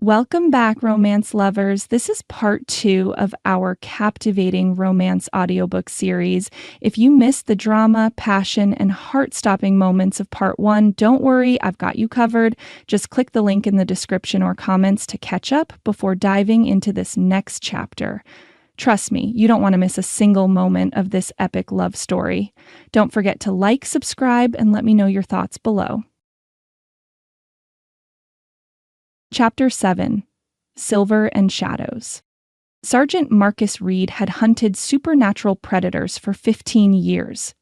Welcome back, romance lovers. This is part 2 of our captivating romance audiobook series. If you missed the drama, passion, and heart-stopping moments of part 1, don't worry, I've got you covered. Just click the link in the description or comments to catch up before diving into this next chapter. Trust me, you don't want to miss a single moment of this epic love story. Don't forget to like, subscribe, and let me know your thoughts below. Chapter 7. Silver and Shadows. Sergeant Marcus Reed had hunted supernatural predators for 15 years.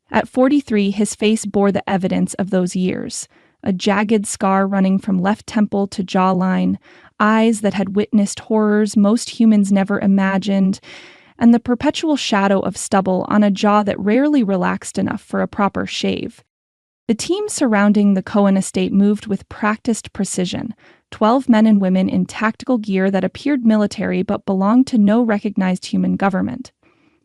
At 43, his face bore the evidence of those years, a jagged scar running from left temple to jawline, eyes that had witnessed horrors most humans never imagined, and the perpetual shadow of stubble on a jaw that rarely relaxed enough for a proper shave. The team surrounding the Cohen estate moved with practiced precision, 12 men and women in tactical gear that appeared military but belonged to no recognized human government.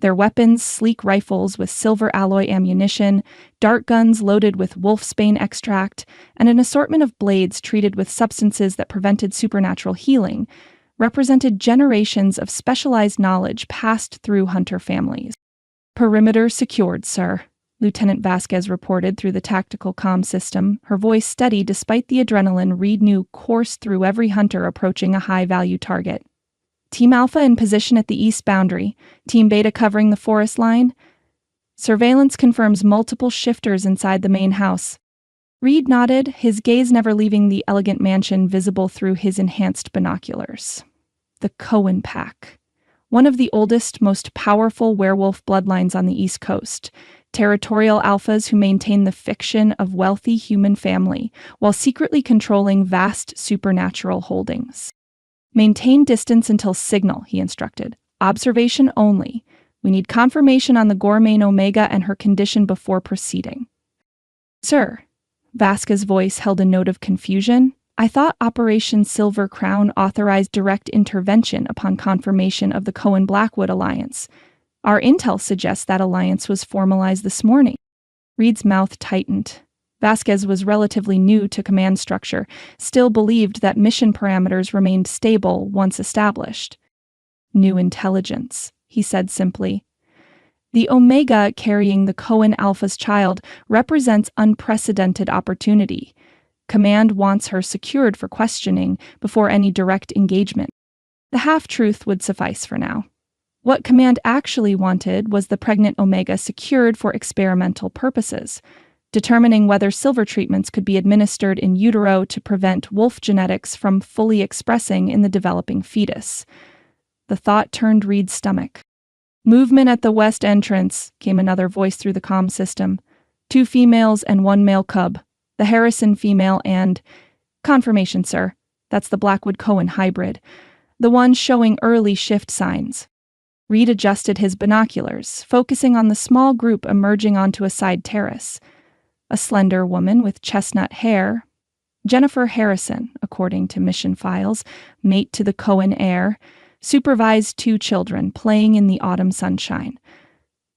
Their weapons, sleek rifles with silver alloy ammunition, dart guns loaded with wolfsbane extract, and an assortment of blades treated with substances that prevented supernatural healing, represented generations of specialized knowledge passed through hunter families. "Perimeter secured, sir," Lieutenant Vasquez reported through the tactical comm system, her voice steady despite the adrenaline Reed knew coursed through every hunter approaching a high-value target. "Team Alpha in position at the east boundary. Team Beta covering the forest line. Surveillance confirms multiple shifters inside the main house." Reed nodded, his gaze never leaving the elegant mansion visible through his enhanced binoculars. The Cohen Pack. One of the oldest, most powerful werewolf bloodlines on the East Coast. Territorial alphas who maintain the fiction of wealthy human family while secretly controlling vast supernatural holdings. "Maintain distance until signal," he instructed. "Observation only. We need confirmation on the Gourmet Omega and her condition before proceeding." "Sir," Vasquez's voice held a note of confusion. "I thought Operation Silver Crown authorized direct intervention upon confirmation of the Cohen-Blackwood alliance. Our intel suggests that alliance was formalized this morning." Reed's mouth tightened. Vasquez was relatively new to command structure, still believed that mission parameters remained stable once established. "New intelligence," he said simply. "The Omega carrying the Cohen Alpha's child represents unprecedented opportunity. Command wants her secured for questioning before any direct engagement. The half-truth would suffice for now. What Command actually wanted was the pregnant Omega secured for experimental purposes, determining whether silver treatments could be administered in utero to prevent wolf genetics from fully expressing in the developing fetus." The thought turned Reed's stomach. "Movement at the west entrance," came another voice through the comm system. "2 females and 1 male cub. The Harrison female and—" "Confirmation, sir. That's the Blackwood-Cohen hybrid. The one showing early shift signs." Reed adjusted his binoculars, focusing on the small group emerging onto a side terrace. A slender woman with chestnut hair, Jennifer Harrison, according to mission files, mate to the Cohen heir, supervised 2 children playing in the autumn sunshine.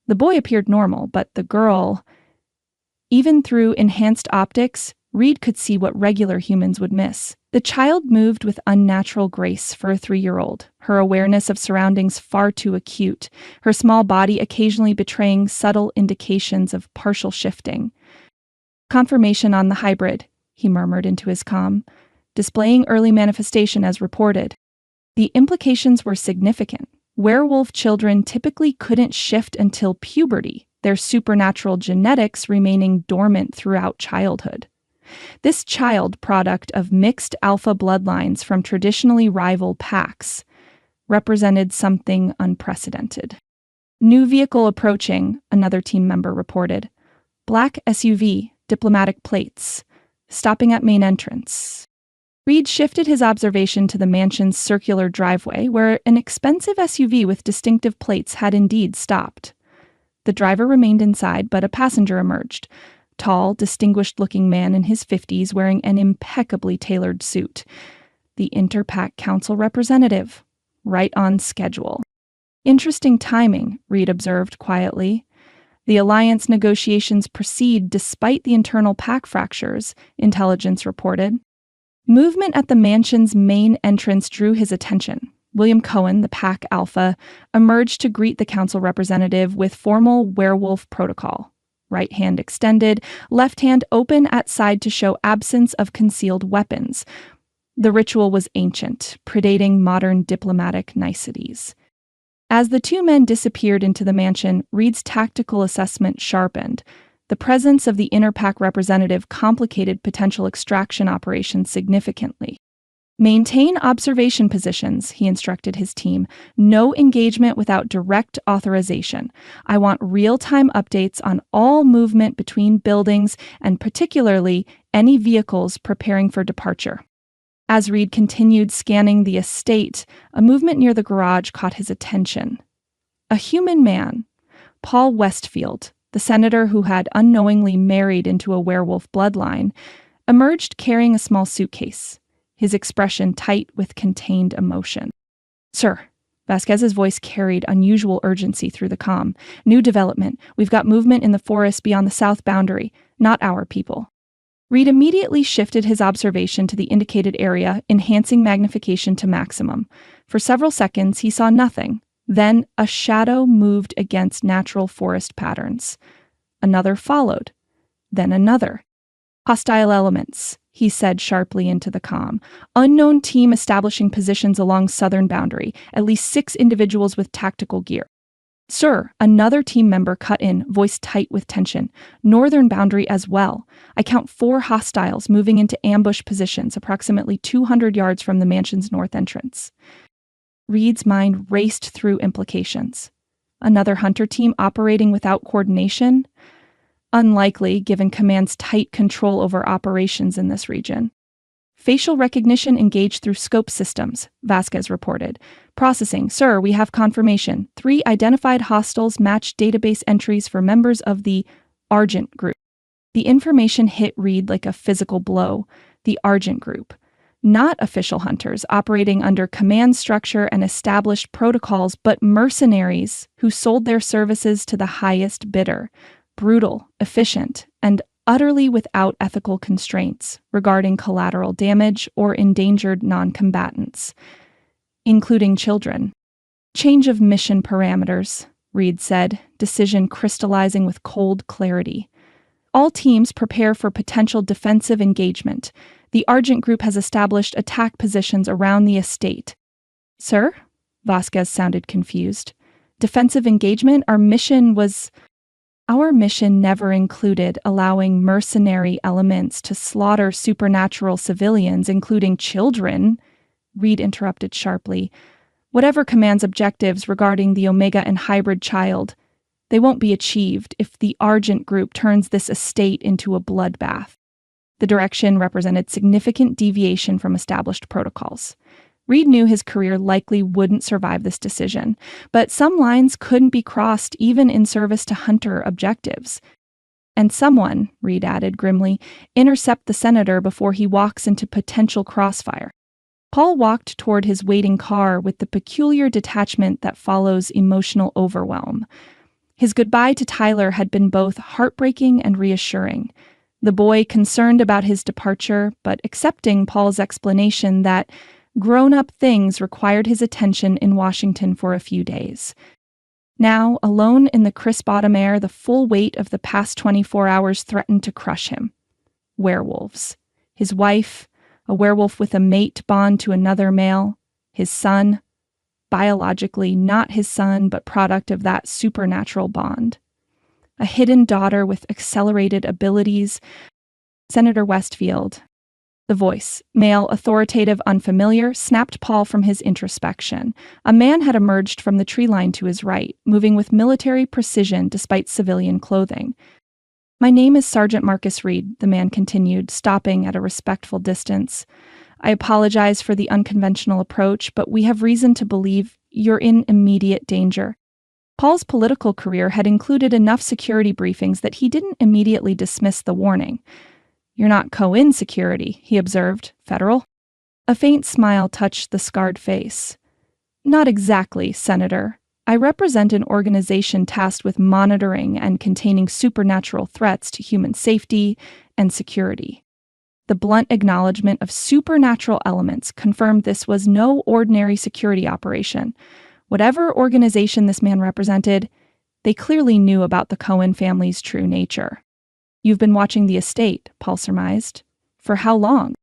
The boy appeared normal, but the girl... Even through enhanced optics, Reed could see what regular humans would miss. The child moved with unnatural grace for a 3-year-old, her awareness of surroundings far too acute, her small body occasionally betraying subtle indications of partial shifting. "Confirmation on the hybrid," he murmured into his comm, "displaying early manifestation as reported." The implications were significant. Werewolf children typically couldn't shift until puberty, their supernatural genetics remaining dormant throughout childhood. This child product of mixed alpha bloodlines from traditionally rival packs represented something unprecedented. "New vehicle approaching," another team member reported. "Black SUV, diplomatic plates. Stopping at main entrance." Reed shifted his observation to the mansion's circular driveway, where an expensive SUV with distinctive plates had indeed stopped. The driver remained inside, but a passenger emerged. Tall, distinguished-looking man in his 50s wearing an impeccably tailored suit. The Interpack Council representative. Right on schedule. "Interesting timing," Reed observed quietly. "The alliance negotiations proceed despite the internal pack fractures," intelligence reported. Movement at the mansion's main entrance drew his attention. William Cohen, the pack alpha, emerged to greet the council representative with formal werewolf protocol. Right hand extended, left hand open at side to show absence of concealed weapons. The ritual was ancient, predating modern diplomatic niceties. As the two men disappeared into the mansion, Reed's tactical assessment sharpened. The presence of the inner pack representative complicated potential extraction operations significantly. Maintain observation positions, he instructed his team. No engagement without direct authorization. I want real-time updates on all movement between buildings and particularly any vehicles preparing for departure. As Reed continued scanning the estate, a movement near the garage caught his attention. A human man, Paul Westfield, the senator who had unknowingly married into a werewolf bloodline, emerged carrying a small suitcase, his expression tight with contained emotion. "Sir," Vasquez's voice carried unusual urgency through the comm. "New development. We've got movement in the forest beyond the south boundary. Not our people." Reed immediately shifted his observation to the indicated area, enhancing magnification to maximum. For several seconds, he saw nothing. Then a shadow moved against natural forest patterns. Another followed. Then another. "Hostile elements," he said sharply into the comm. "Unknown team establishing positions along southern boundary. At least 6 individuals with tactical gear." "Sir," another team member cut in, voice tight with tension. "Northern boundary as well. I count 4 hostiles moving into ambush positions approximately 200 yards from the mansion's north entrance." Reed's mind raced through implications. Another hunter team operating without coordination? Unlikely, given command's tight control over operations in this region. "Facial recognition engaged through scope systems," Vasquez reported. "Processing. Sir, we have confirmation. 3 identified hostiles match database entries for members of the Argent Group." The information hit Reed like a physical blow. The Argent Group. Not official hunters operating under command structure and established protocols, but mercenaries who sold their services to the highest bidder. Brutal, efficient, and utterly without ethical constraints regarding collateral damage or endangered non-combatants, including children. "Change of mission parameters," Reed said, decision crystallizing with cold clarity. "All teams prepare for potential defensive engagement. The Argent Group has established attack positions around the estate." "Sir?" Vasquez sounded confused. "Defensive engagement? Our mission never included allowing mercenary elements to slaughter supernatural civilians, including children," Reed interrupted sharply. "Whatever command's objectives regarding the Omega and hybrid child, they won't be achieved if the Argent Group turns this estate into a bloodbath." The direction represented significant deviation from established protocols. Reed knew his career likely wouldn't survive this decision, but some lines couldn't be crossed even in service to hunter objectives. "And someone," Reed added grimly, "intercept the senator before he walks into potential crossfire." Paul walked toward his waiting car with the peculiar detachment that follows emotional overwhelm. His goodbye to Tyler had been both heartbreaking and reassuring. The boy concerned about his departure, but accepting Paul's explanation that grown-up things required his attention in Washington for a few days. Now, alone in the crisp autumn air, the full weight of the past 24 hours threatened to crush him. Werewolves. His wife, a werewolf with a mate bond to another male. His son, biologically not his son, but product of that supernatural bond. A hidden daughter with accelerated abilities. Senator Westfield. The voice, male, authoritative, unfamiliar, snapped Paul from his introspection. A man had emerged from the tree line to his right, moving with military precision despite civilian clothing. "My name is Sergeant Marcus Reed," the man continued, stopping at a respectful distance. "I apologize for the unconventional approach, but we have reason to believe you're in immediate danger." Paul's political career had included enough security briefings that he didn't immediately dismiss the warning. "You're not co-in security," he observed. "Federal?" A faint smile touched the scarred face. "Not exactly, Senator. I represent an organization tasked with monitoring and containing supernatural threats to human safety and security." The blunt acknowledgement of supernatural elements confirmed this was no ordinary security operation. Whatever organization this man represented, they clearly knew about the Cohen family's true nature. "You've been watching the estate," Paul surmised. "For how long?"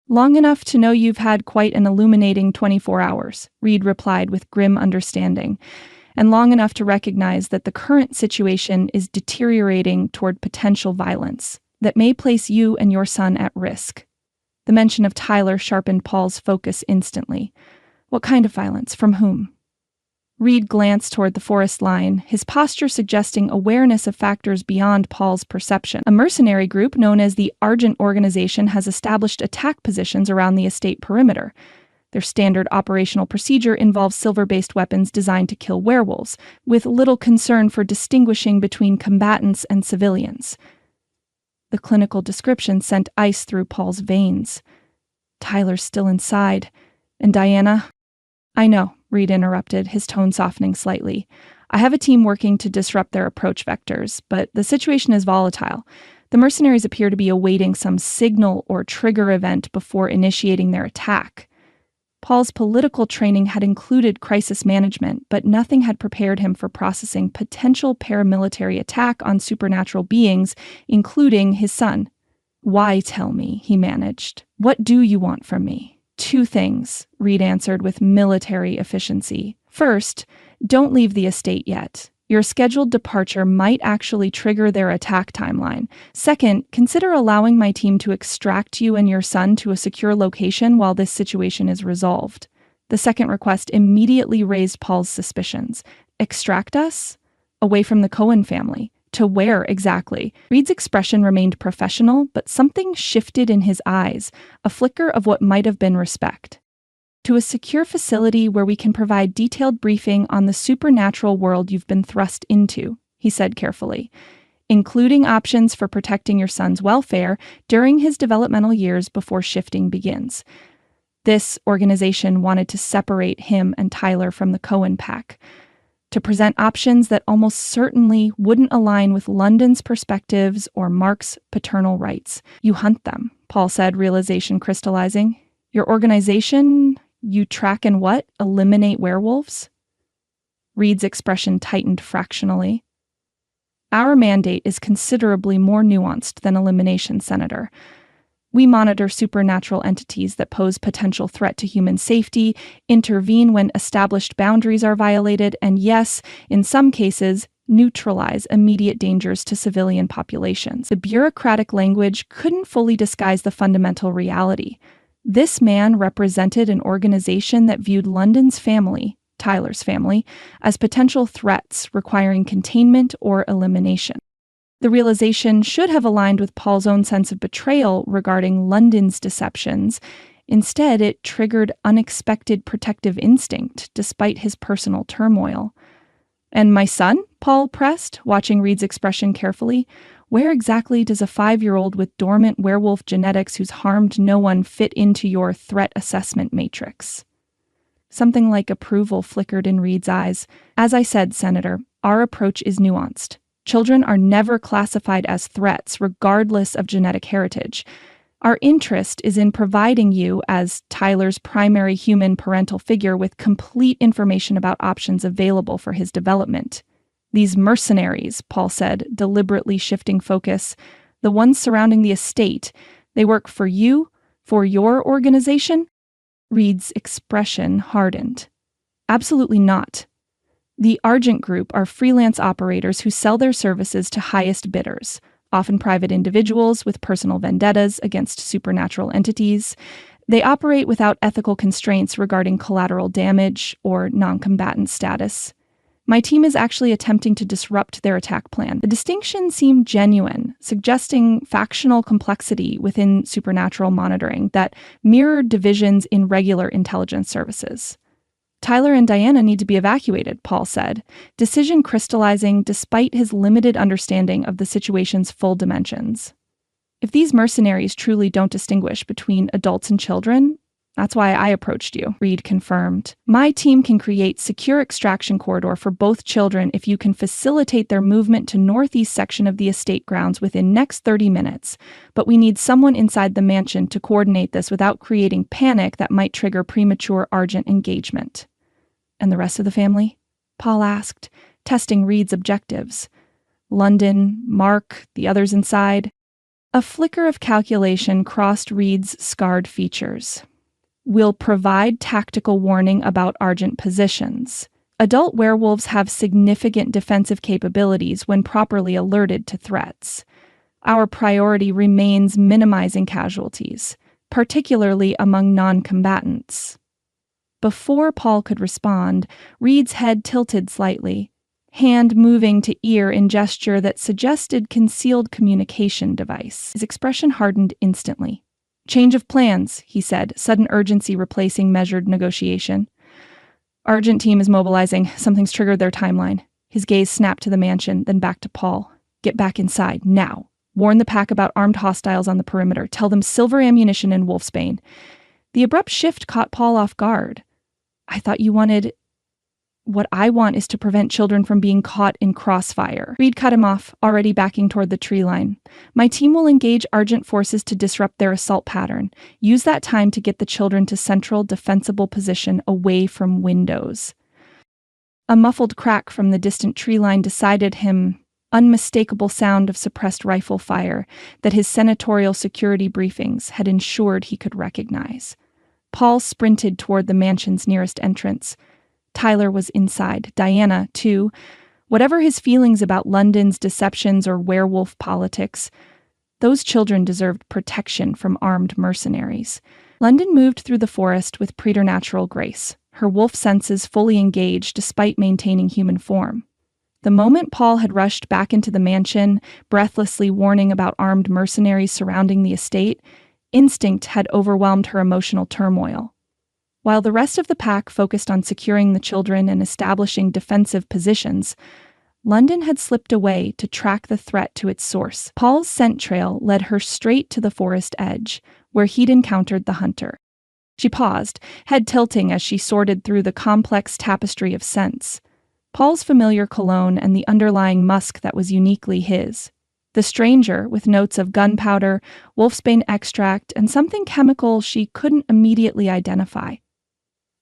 "Long enough to know you've had quite an illuminating 24 hours, Reed replied with grim understanding, "and long enough to recognize that the current situation is deteriorating toward potential violence that may place you and your son at risk." The mention of Tyler sharpened Paul's focus instantly. What kind of violence? From whom? Reed glanced toward the forest line, his posture suggesting awareness of factors beyond Paul's perception. "A mercenary group known as the Argent Organization has established attack positions around the estate perimeter. Their standard operational procedure involves silver-based weapons designed to kill werewolves, with little concern for distinguishing between combatants and civilians." The clinical description sent ice through Paul's veins. "Tyler's still inside. And Diana?" "I know," Reed interrupted, his tone softening slightly. "I have a team working to disrupt their approach vectors, but the situation is volatile. The mercenaries appear to be awaiting some signal or trigger event before initiating their attack." Paul's political training had included crisis management, but nothing had prepared him for processing potential paramilitary attack on supernatural beings, including his son. "Why tell me?" he managed. "What do you want from me?" "Two things," Reed answered with military efficiency. "First, don't leave the estate yet. Your scheduled departure might actually trigger their attack timeline. Second, consider allowing my team to extract you and your son to a secure location while this situation is resolved." The second request immediately raised Paul's suspicions. Extract us? Away from the Cohen family. To where exactly? Reed's expression remained professional, but something shifted in his eyes, a flicker of what might have been respect. "To a secure facility where we can provide detailed briefing on the supernatural world you've been thrust into," he said carefully, "including options for protecting your son's welfare during his developmental years before shifting begins." This organization wanted to separate him and Tyler from the Cohen pack, to present options that almost certainly wouldn't align with London's perspectives or Mark's paternal rights. "You hunt them," Paul said, realization crystallizing. "Your organization, you track and what? Eliminate werewolves?" Reed's expression tightened fractionally. "Our mandate is considerably more nuanced than elimination, Senator. We monitor supernatural entities that pose potential threat to human safety, intervene when established boundaries are violated, and yes, in some cases, neutralize immediate dangers to civilian populations." The bureaucratic language couldn't fully disguise the fundamental reality. This man represented an organization that viewed London's family, Tyler's family, as potential threats requiring containment or elimination. The realization should have aligned with Paul's own sense of betrayal regarding London's deceptions. Instead, it triggered unexpected protective instinct, despite his personal turmoil. "And my son?" Paul pressed, watching Reed's expression carefully. "Where exactly does a 5-year-old with dormant werewolf genetics who's harmed no one fit into your threat assessment matrix?" Something like approval flickered in Reed's eyes. "As I said, Senator, our approach is nuanced. Children are never classified as threats, regardless of genetic heritage. Our interest is in providing you, as Tyler's primary human parental figure, with complete information about options available for his development." "These mercenaries," Paul said, deliberately shifting focus, "the ones surrounding the estate, they work for you, for your organization?" Reed's expression hardened. "Absolutely not. The Argent Group are freelance operators who sell their services to highest bidders, often private individuals with personal vendettas against supernatural entities. They operate without ethical constraints regarding collateral damage or non-combatant status. My team is actually attempting to disrupt their attack plan." The distinction seemed genuine, suggesting factional complexity within supernatural monitoring that mirrored divisions in regular intelligence services. "Tyler and Diana need to be evacuated," Paul said, decision crystallizing despite his limited understanding of the situation's full dimensions. If these mercenaries truly don't distinguish between adults and children, That's why I approached you, Reed confirmed. My team can create secure extraction corridor for both children if you can facilitate their movement to northeast section of the estate grounds within next 30 minutes. But we need someone inside the mansion to coordinate this without creating panic that might trigger premature Argent engagement. And the rest of the family? Paul asked, testing Reed's objectives. London, Mark, the others inside. A flicker of calculation crossed Reed's scarred features. Will provide tactical warning about Argent positions. Adult werewolves have significant defensive capabilities when properly alerted to threats. Our priority remains minimizing casualties, particularly among non-combatants. Before Paul could respond, Reed's head tilted slightly, hand moving to ear in gesture that suggested concealed communication device. His expression hardened instantly. Change of plans, he said, sudden urgency replacing measured negotiation. Argent team is mobilizing. Something's triggered their timeline. His gaze snapped to the mansion, then back to Paul. Get back inside, now. Warn the pack about armed hostiles on the perimeter. Tell them silver ammunition and wolfsbane. The abrupt shift caught Paul off guard. I thought you wanted... What I want is to prevent children from being caught in crossfire. Reed cut him off, already backing toward the tree line. My team will engage Argent forces to disrupt their assault pattern. Use that time to get the children to central, defensible position away from windows. A muffled crack from the distant tree line decided him, unmistakable sound of suppressed rifle fire that his senatorial security briefings had ensured he could recognize. Paul sprinted toward the mansion's nearest entrance. Tyler was inside, Diana, too. Whatever his feelings about London's deceptions or werewolf politics, those children deserved protection from armed mercenaries. London moved through the forest with preternatural grace, her wolf senses fully engaged despite maintaining human form. The moment Paul had rushed back into the mansion, breathlessly warning about armed mercenaries surrounding the estate, instinct had overwhelmed her emotional turmoil. While the rest of the pack focused on securing the children and establishing defensive positions, London had slipped away to track the threat to its source. Paul's scent trail led her straight to the forest edge, where he'd encountered the hunter. She paused, head tilting as she sorted through the complex tapestry of scents. Paul's familiar cologne and the underlying musk that was uniquely his. The stranger, with notes of gunpowder, wolfsbane extract, and something chemical she couldn't immediately identify.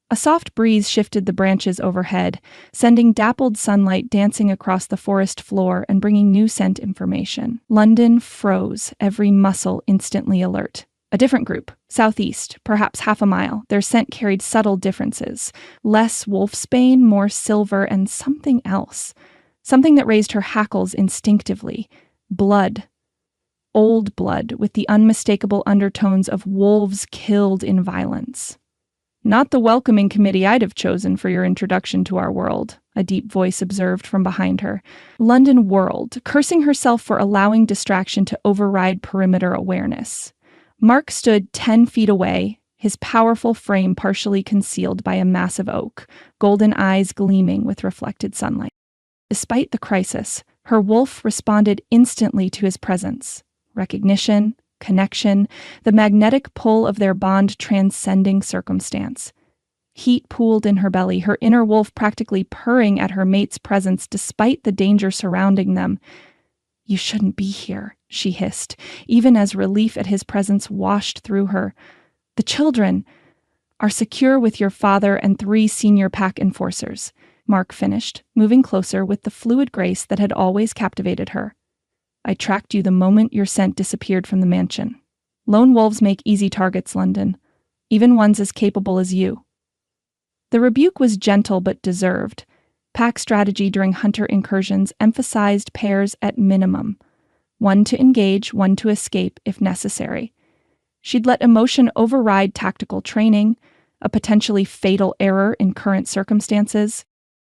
A soft breeze shifted the branches overhead, sending dappled sunlight dancing across the forest floor and bringing new scent information. London froze, every muscle instantly alert. A different group, southeast, perhaps half a mile. Their scent carried subtle differences. Less wolfsbane, more silver, and something else. Something that raised her hackles instinctively. Blood. Old blood, with the unmistakable undertones of wolves killed in violence. Not the welcoming committee I'd have chosen for your introduction to our world, a deep voice observed from behind her. London whirled, cursing herself for allowing distraction to override perimeter awareness. Mark stood 10 feet away, his powerful frame partially concealed by a massive oak, golden eyes gleaming with reflected sunlight. Despite the crisis, her wolf responded instantly to his presence. Recognition, connection, the magnetic pull of their bond transcending circumstance. Heat pooled in her belly, her inner wolf practically purring at her mate's presence despite the danger surrounding them. You shouldn't be here, she hissed, even as relief at his presence washed through her. The children are secure with your father and 3 senior pack enforcers, Mark finished, moving closer with the fluid grace that had always captivated her. I tracked you the moment your scent disappeared from the mansion. Lone wolves make easy targets, London, even ones as capable as you. The rebuke was gentle but deserved. Pack strategy during hunter incursions emphasized pairs at minimum. One to engage, one to escape if necessary. She'd let emotion override tactical training, a potentially fatal error in current circumstances.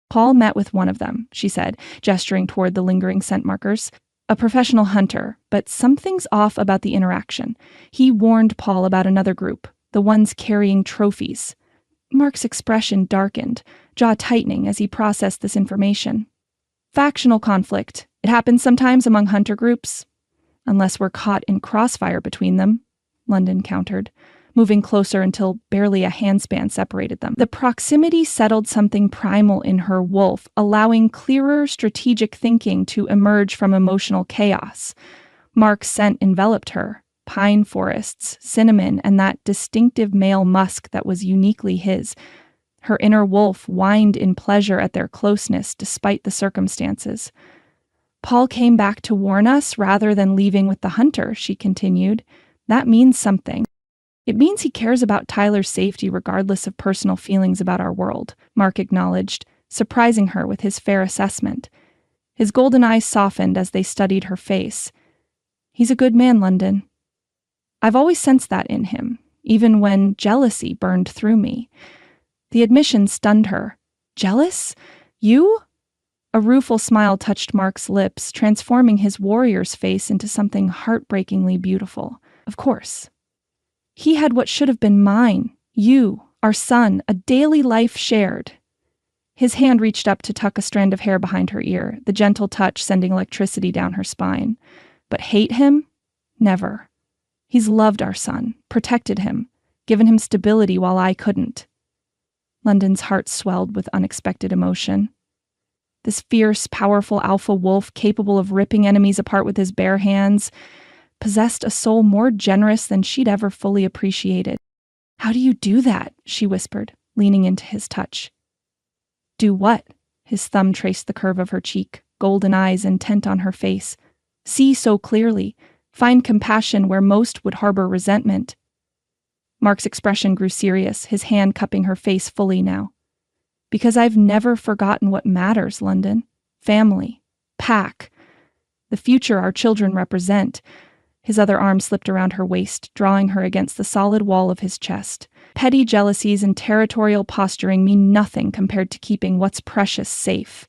Paul met with one of them, she said, gesturing toward the lingering scent markers. A professional hunter, but something's off about the interaction. He warned Paul about another group, the ones carrying trophies. Mark's expression darkened, jaw tightening as he processed this information. Factional conflict. It happens sometimes among hunter groups. Unless we're caught in crossfire between them, London countered. moving closer until barely a handspan separated them. The proximity settled something primal in her wolf, allowing clearer strategic thinking to emerge from emotional chaos. Mark's scent enveloped her. Pine forests, cinnamon, and that distinctive male musk that was uniquely his. Her inner wolf whined in pleasure at their closeness despite the circumstances. Paul came back to warn us rather than leaving with the hunter, she continued. That means something. It means he cares about Tyler's safety regardless of personal feelings about our world, Mark acknowledged, surprising her with his fair assessment. His golden eyes softened as they studied her face. He's a good man, London. I've always sensed that in him, even when jealousy burned through me. The admission stunned her. Jealous? You? A rueful smile touched Mark's lips, transforming his warrior's face into something heartbreakingly beautiful. Of course. He had what should have been mine, you, our son, a daily life shared. His hand reached up to tuck a strand of hair behind her ear, the gentle touch sending electricity down her spine. But hate him? Never. He's loved our son, protected him, given him stability while I couldn't. London's heart swelled with unexpected emotion. This fierce, powerful alpha wolf capable of ripping enemies apart with his bare hands possessed a soul more generous than she'd ever fully appreciated. How do you do that? She whispered, leaning into his touch. Do what? His thumb traced the curve of her cheek, golden eyes intent on her face. See so clearly. Find compassion where most would harbor resentment. Mark's expression grew serious, his hand cupping her face fully now. Because I've never forgotten what matters, London. Family. Pack. The future our children represent. His other arm slipped around her waist, drawing her against the solid wall of his chest. Petty jealousies and territorial posturing mean nothing compared to keeping what's precious safe.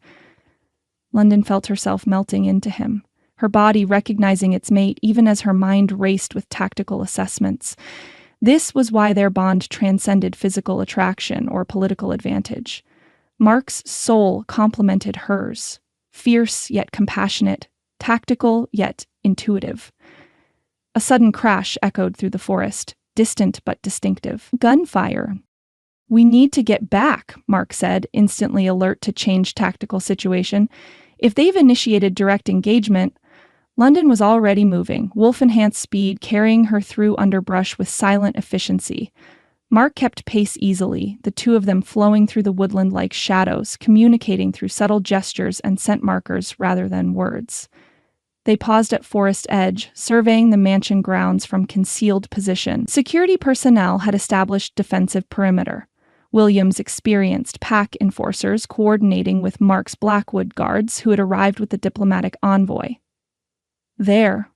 London felt herself melting into him, her body recognizing its mate even as her mind raced with tactical assessments. This was why their bond transcended physical attraction or political advantage. Mark's soul complemented hers, fierce yet compassionate, tactical yet intuitive. A sudden crash echoed through the forest, distant but distinctive. Gunfire. We need to get back, Mark said, instantly alert to change tactical situation. If they've initiated direct engagement, London was already moving, wolf-enhanced speed carrying her through underbrush with silent efficiency. Mark kept pace easily, the two of them flowing through the woodland like shadows, communicating through subtle gestures and scent markers rather than words. They paused at forest edge, surveying the mansion grounds from concealed position. Security personnel had established defensive perimeter. William's experienced pack enforcers coordinating with Mark's Blackwood guards who had arrived with the diplomatic envoy. There,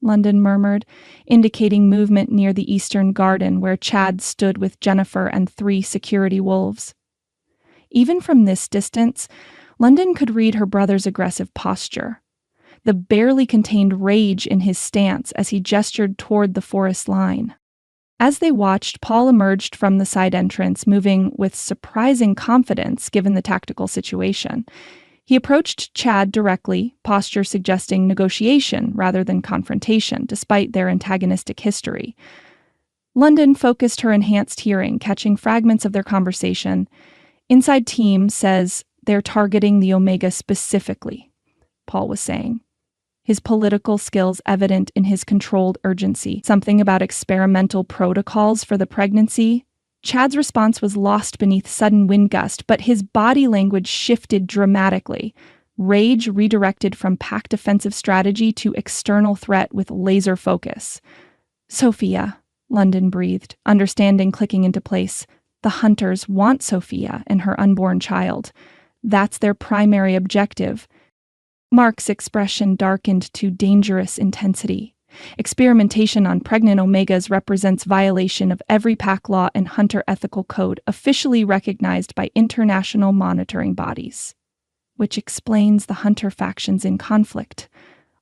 London murmured, indicating movement near the eastern garden where Chad stood with Jennifer and 3 security wolves. Even from this distance, London could read her brother's aggressive posture, the barely contained rage in his stance as he gestured toward the forest line. As they watched, Paul emerged from the side entrance, moving with surprising confidence given the tactical situation. He approached Chad directly, posture suggesting negotiation rather than confrontation, despite their antagonistic history. London focused her enhanced hearing, catching fragments of their conversation. Inside team says they're targeting the Omega specifically, Paul was saying. His political skills evident in his controlled urgency, something about experimental protocols for the pregnancy. Chad's response was lost beneath sudden wind gust, but his body language shifted dramatically. Rage redirected from pack defensive strategy to external threat with laser focus. Sophia, London breathed, understanding clicking into place. The hunters want Sophia and her unborn child. That's their primary objective. Mark's expression darkened to dangerous intensity. Experimentation on pregnant Omegas represents violation of every pack law and hunter ethical code officially recognized by international monitoring bodies. Which explains the hunter factions in conflict,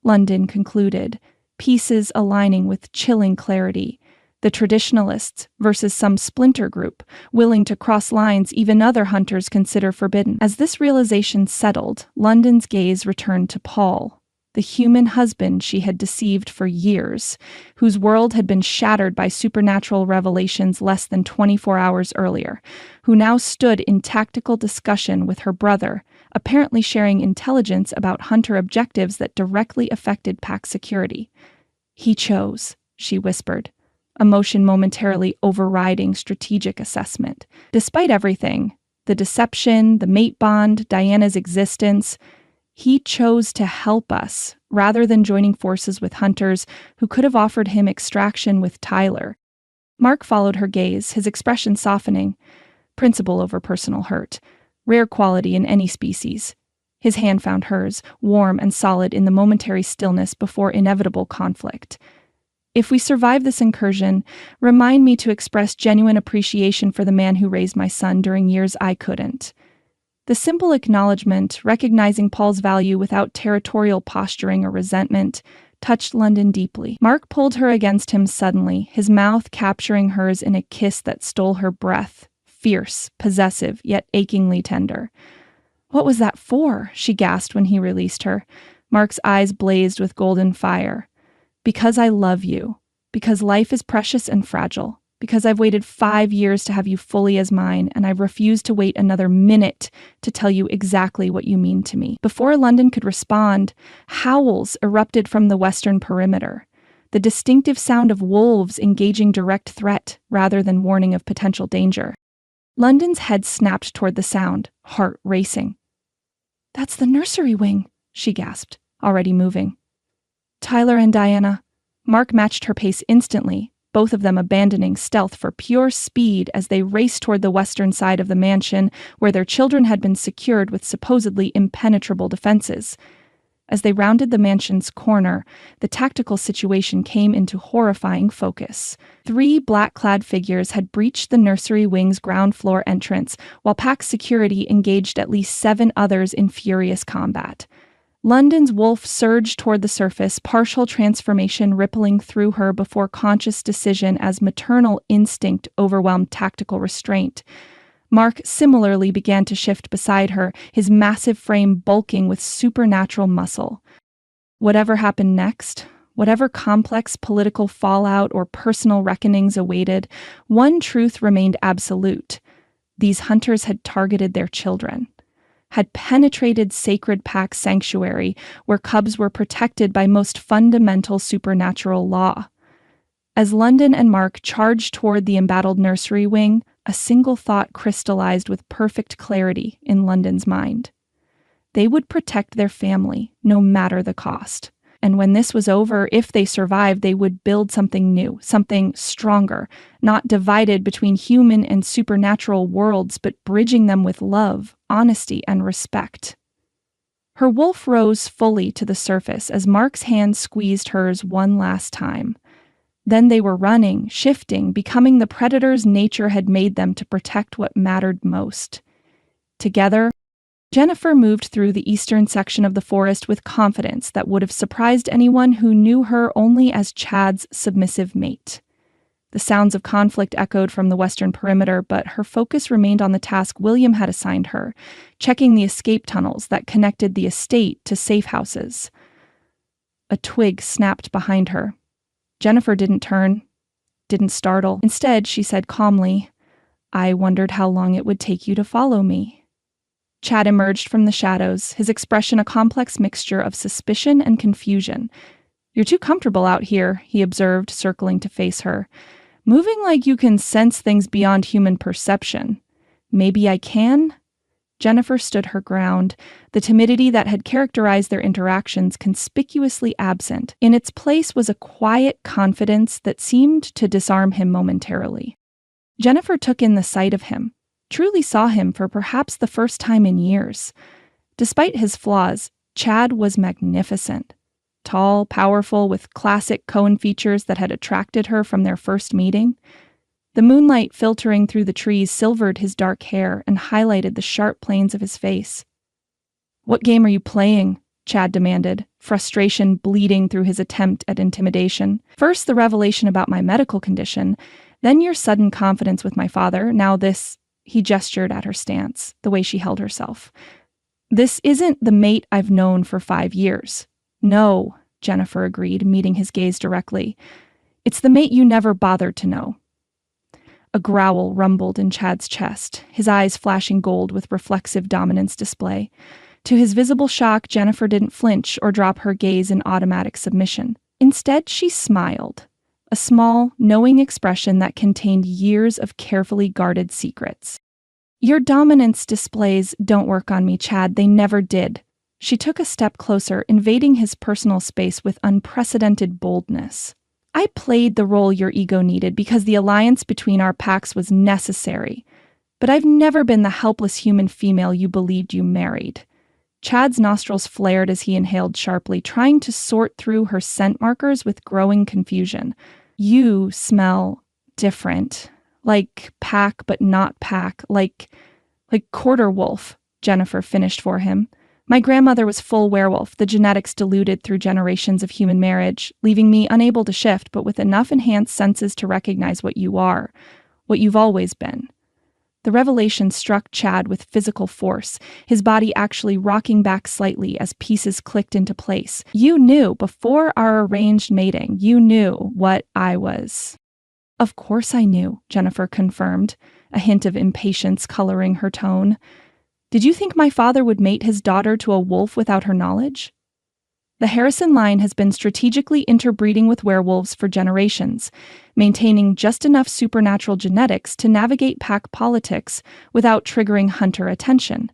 London concluded, pieces aligning with chilling clarity. The traditionalists versus some splinter group, willing to cross lines even other hunters consider forbidden. As this realization settled, London's gaze returned to Paul, the human husband she had deceived for years, whose world had been shattered by supernatural revelations less than 24 hours earlier, who now stood in tactical discussion with her brother, apparently sharing intelligence about Hunter objectives that directly affected pack security. "He chose," she whispered, emotion momentarily overriding strategic assessment. Despite everything, the deception, the mate bond, Diana's existence, he chose to help us, rather than joining forces with hunters who could have offered him extraction with Tyler. Mark followed her gaze, his expression softening. Principle over personal hurt, rare quality in any species. His hand found hers, warm and solid in the momentary stillness before inevitable conflict. "If we survive this incursion, remind me to express genuine appreciation for the man who raised my son during years I couldn't." The simple acknowledgement, recognizing Paul's value without territorial posturing or resentment, touched London deeply. Mark pulled her against him suddenly, his mouth capturing hers in a kiss that stole her breath, fierce, possessive, yet achingly tender. "What was that for?" she gasped when he released her. Mark's eyes blazed with golden fire. "Because I love you. Because life is precious and fragile. Because I've waited 5 years to have you fully as mine, and I've refused to wait another minute to tell you exactly what you mean to me." Before London could respond, howls erupted from the western perimeter, the distinctive sound of wolves engaging direct threat rather than warning of potential danger. London's head snapped toward the sound, heart racing. "That's the nursery wing," she gasped, already moving. "Tyler and Diana." Mark matched her pace instantly, both of them abandoning stealth for pure speed as they raced toward the western side of the mansion where their children had been secured with supposedly impenetrable defenses. As they rounded the mansion's corner, the tactical situation came into horrifying focus. 3 black-clad figures had breached the nursery wing's ground floor entrance, while pack security engaged at least 7 others in furious combat. London's wolf surged toward the surface, partial transformation rippling through her before conscious decision as maternal instinct overwhelmed tactical restraint. Mark similarly began to shift beside her, his massive frame bulking with supernatural muscle. Whatever happened next, whatever complex political fallout or personal reckonings awaited, one truth remained absolute. These hunters had targeted their children, had penetrated sacred pack sanctuary where cubs were protected by most fundamental supernatural law. As London and Mark charged toward the embattled nursery wing, a single thought crystallized with perfect clarity in London's mind. They would protect their family, no matter the cost. And when this was over, if they survived, they would build something new, something stronger, not divided between human and supernatural worlds, but bridging them with love, honesty, and respect. Her wolf rose fully to the surface as Mark's hand squeezed hers one last time. Then they were running, shifting, becoming the predators nature had made them to protect what mattered most. Together, Jennifer moved through the eastern section of the forest with confidence that would have surprised anyone who knew her only as Chad's submissive mate. The sounds of conflict echoed from the western perimeter, but her focus remained on the task William had assigned her, checking the escape tunnels that connected the estate to safe houses. A twig snapped behind her. Jennifer didn't turn, didn't startle. Instead, she said calmly, "I wondered how long it would take you to follow me." Chad emerged from the shadows, his expression a complex mixture of suspicion and confusion. "You're too comfortable out here," he observed, circling to face her. "Moving like you can sense things beyond human perception. Maybe I can?" Jennifer stood her ground, the timidity that had characterized their interactions conspicuously absent. In its place was a quiet confidence that seemed to disarm him momentarily. Jennifer took in the sight of him, truly saw him for perhaps the first time in years. Despite his flaws, Chad was magnificent. Tall, powerful, with classic Cohen features that had attracted her from their first meeting. The moonlight filtering through the trees silvered his dark hair and highlighted the sharp planes of his face. "What game are you playing?" Chad demanded, frustration bleeding through his attempt at intimidation. "First the revelation about my medical condition, then your sudden confidence with my father, now this..." He gestured at her stance, the way she held herself. "This isn't the mate I've known for 5 years. No, Jennifer agreed, meeting his gaze directly. It's the mate you never bothered to know. A growl rumbled in Chad's chest, his eyes flashing gold with reflexive dominance display. To his visible shock, Jennifer didn't flinch or drop her gaze in automatic submission. Instead, she smiled, a small, knowing expression that contained years of carefully guarded secrets. Your dominance displays don't work on me, Chad. They never did. She took a step closer, invading his personal space with unprecedented boldness. I played the role your ego needed because the alliance between our packs was necessary. But I've never been the helpless human female you believed you married. Chad's nostrils flared as he inhaled sharply, trying to sort through her scent markers with growing confusion. You smell different. Like pack, but not pack. Like quarter wolf, Jennifer finished for him. My grandmother was full werewolf, the genetics diluted through generations of human marriage, leaving me unable to shift, but with enough enhanced senses to recognize what you are, what you've always been. The revelation struck Chad with physical force, his body actually rocking back slightly as pieces clicked into place. You knew, before our arranged mating, you knew what I was. Of course I knew, Jennifer confirmed, a hint of impatience coloring her tone. Did you think my father would mate his daughter to a wolf without her knowledge? The Harrison line has been strategically interbreeding with werewolves for generations, maintaining just enough supernatural genetics to navigate pack politics without triggering hunter attention.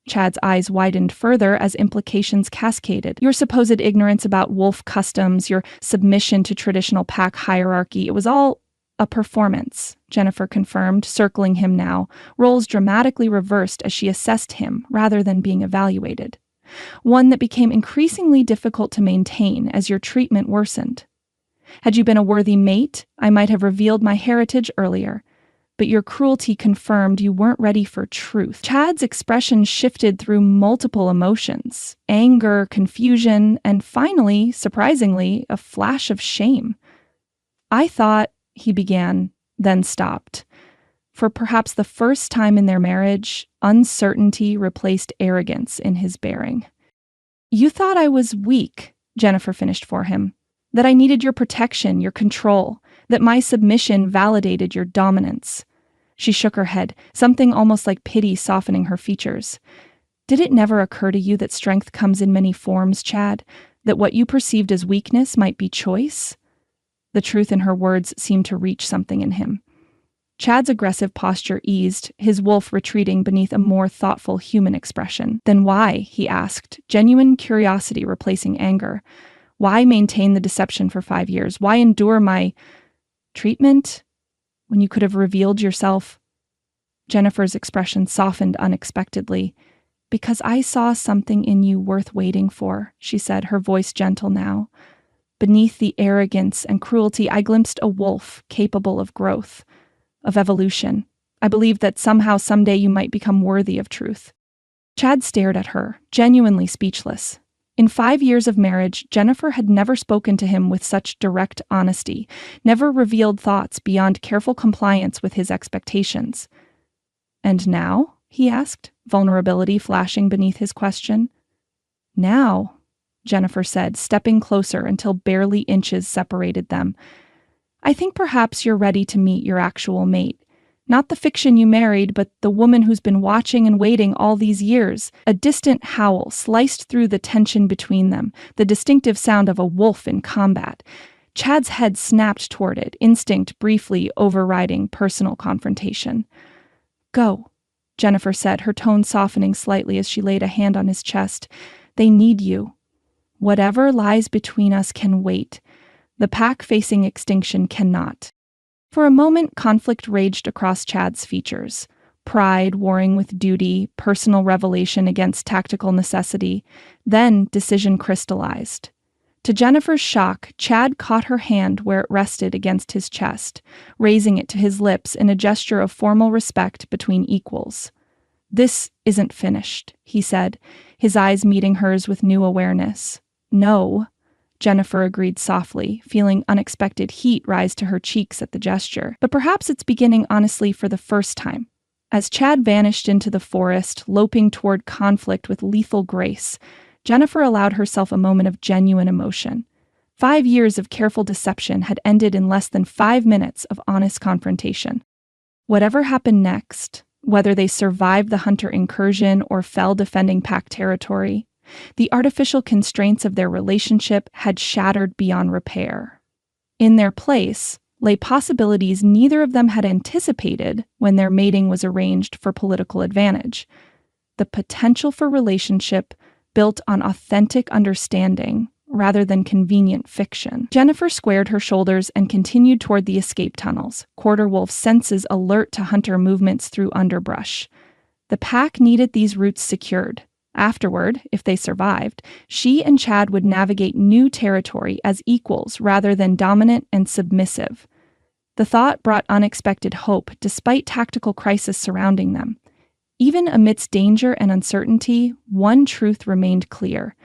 Chad's eyes widened further as implications cascaded. Your supposed ignorance about wolf customs, your submission to traditional pack hierarchy, it was all a performance, Jennifer confirmed, circling him now, roles dramatically reversed as she assessed him rather than being evaluated. One that became increasingly difficult to maintain as your treatment worsened. Had you been a worthy mate, I might have revealed my heritage earlier, but your cruelty confirmed you weren't ready for truth. Chad's expression shifted through multiple emotions: anger, confusion, and finally, surprisingly, a flash of shame. I thought, he began, then stopped. For perhaps the first time in their marriage, uncertainty replaced arrogance in his bearing. You thought I was weak, Jennifer finished for him. That I needed your protection, your control, that my submission validated your dominance. She shook her head, something almost like pity softening her features. Did it never occur to you that strength comes in many forms, Chad? That what you perceived as weakness might be choice? The truth in her words seemed to reach something in him. Chad's aggressive posture eased, his wolf retreating beneath a more thoughtful human expression. Then why, he asked, genuine curiosity replacing anger. Why maintain the deception for 5 years? Why endure my treatment when you could have revealed yourself? Jennifer's expression softened unexpectedly. Because I saw something in you worth waiting for, she said, her voice gentle now. Beneath the arrogance and cruelty, I glimpsed a wolf capable of growth, of evolution. I believed that somehow, someday, you might become worthy of truth. Chad stared at her, genuinely speechless. In 5 years of marriage, Jennifer had never spoken to him with such direct honesty, never revealed thoughts beyond careful compliance with his expectations. And now? He asked, vulnerability flashing beneath his question. Now, Jennifer said, stepping closer until barely inches separated them. I think perhaps you're ready to meet your actual mate. Not the fiction you married, but the woman who's been watching and waiting all these years. A distant howl sliced through the tension between them, the distinctive sound of a wolf in combat. Chad's head snapped toward it, instinct briefly overriding personal confrontation. Go, Jennifer said, her tone softening slightly as she laid a hand on his chest. They need you. Whatever lies between us can wait. The pack facing extinction cannot. For a moment, conflict raged across Chad's features. Pride warring with duty, personal revelation against tactical necessity. Then decision crystallized. To Jennifer's shock, Chad caught her hand where it rested against his chest, raising it to his lips in a gesture of formal respect between equals. This isn't finished, he said, his eyes meeting hers with new awareness. No, Jennifer agreed softly, feeling unexpected heat rise to her cheeks at the gesture. But perhaps it's beginning honestly for the first time. As Chad vanished into the forest, loping toward conflict with lethal grace, Jennifer allowed herself a moment of genuine emotion. 5 years of careful deception had ended in less than 5 minutes of honest confrontation. Whatever happened next, whether they survived the hunter incursion or fell defending pack territory, the artificial constraints of their relationship had shattered beyond repair. In their place lay possibilities neither of them had anticipated when their mating was arranged for political advantage. The potential for relationship built on authentic understanding rather than convenient fiction. Jennifer squared her shoulders and continued toward the escape tunnels, Quarter Wolf's senses alert to hunter movements through underbrush. The pack needed these routes secured. Afterward, if they survived, she and Chad would navigate new territory as equals rather than dominant and submissive. The thought brought unexpected hope despite tactical crisis surrounding them. Even amidst danger and uncertainty, one truth remained clear.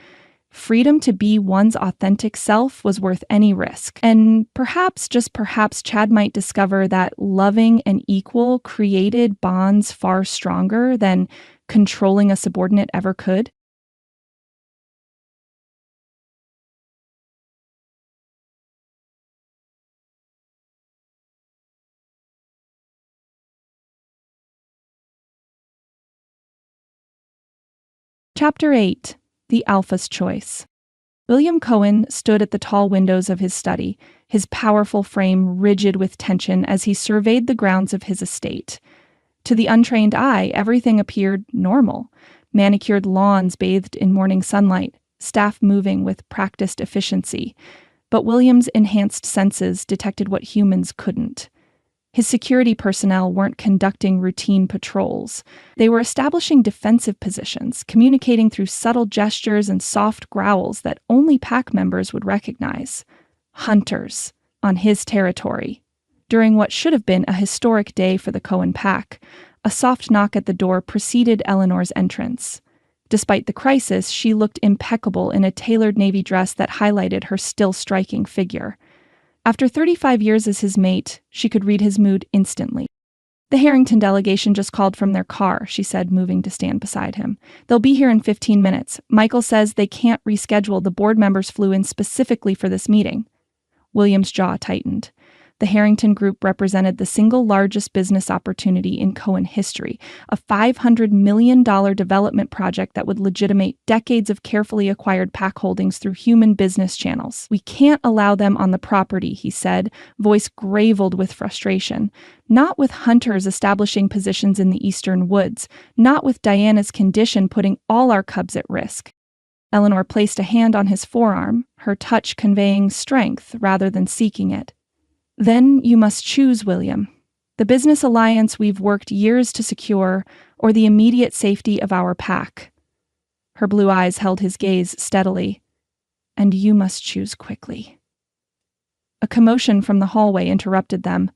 Freedom to be one's authentic self was worth any risk. And perhaps, just perhaps, Chad might discover that loving an equal created bonds far stronger than controlling a subordinate ever could. Chapter 8. The Alpha's Choice. William Cohen stood at the tall windows of his study, his powerful frame rigid with tension as he surveyed the grounds of his estate. To the untrained eye, everything appeared normal. Manicured lawns bathed in morning sunlight, staff moving with practiced efficiency. But William's enhanced senses detected what humans couldn't. His security personnel weren't conducting routine patrols. They were establishing defensive positions, communicating through subtle gestures and soft growls that only pack members would recognize. Hunters, on his territory. During what should have been a historic day for the Cohen pack, a soft knock at the door preceded Eleanor's entrance. Despite the crisis, she looked impeccable in a tailored navy dress that highlighted her still striking figure. After 35 years as his mate, she could read his mood instantly. "The Harrington delegation just called from their car," she said, moving to stand beside him. "They'll be here in 15 minutes. Michael says they can't reschedule. The board members flew in specifically for this meeting." William's jaw tightened. The Harrington Group represented the single largest business opportunity in Cohen history, a $500 million development project that would legitimate decades of carefully acquired pack holdings through human business channels. "We can't allow them on the property," he said, voice graveled with frustration. "Not with hunters establishing positions in the eastern woods, not with Diana's condition putting all our cubs at risk." Eleanor placed a hand on his forearm, her touch conveying strength rather than seeking it. "Then you must choose, William. The business alliance we've worked years to secure, or the immediate safety of our pack." Her blue eyes held his gaze steadily. "And you must choose quickly." A commotion from the hallway interrupted them.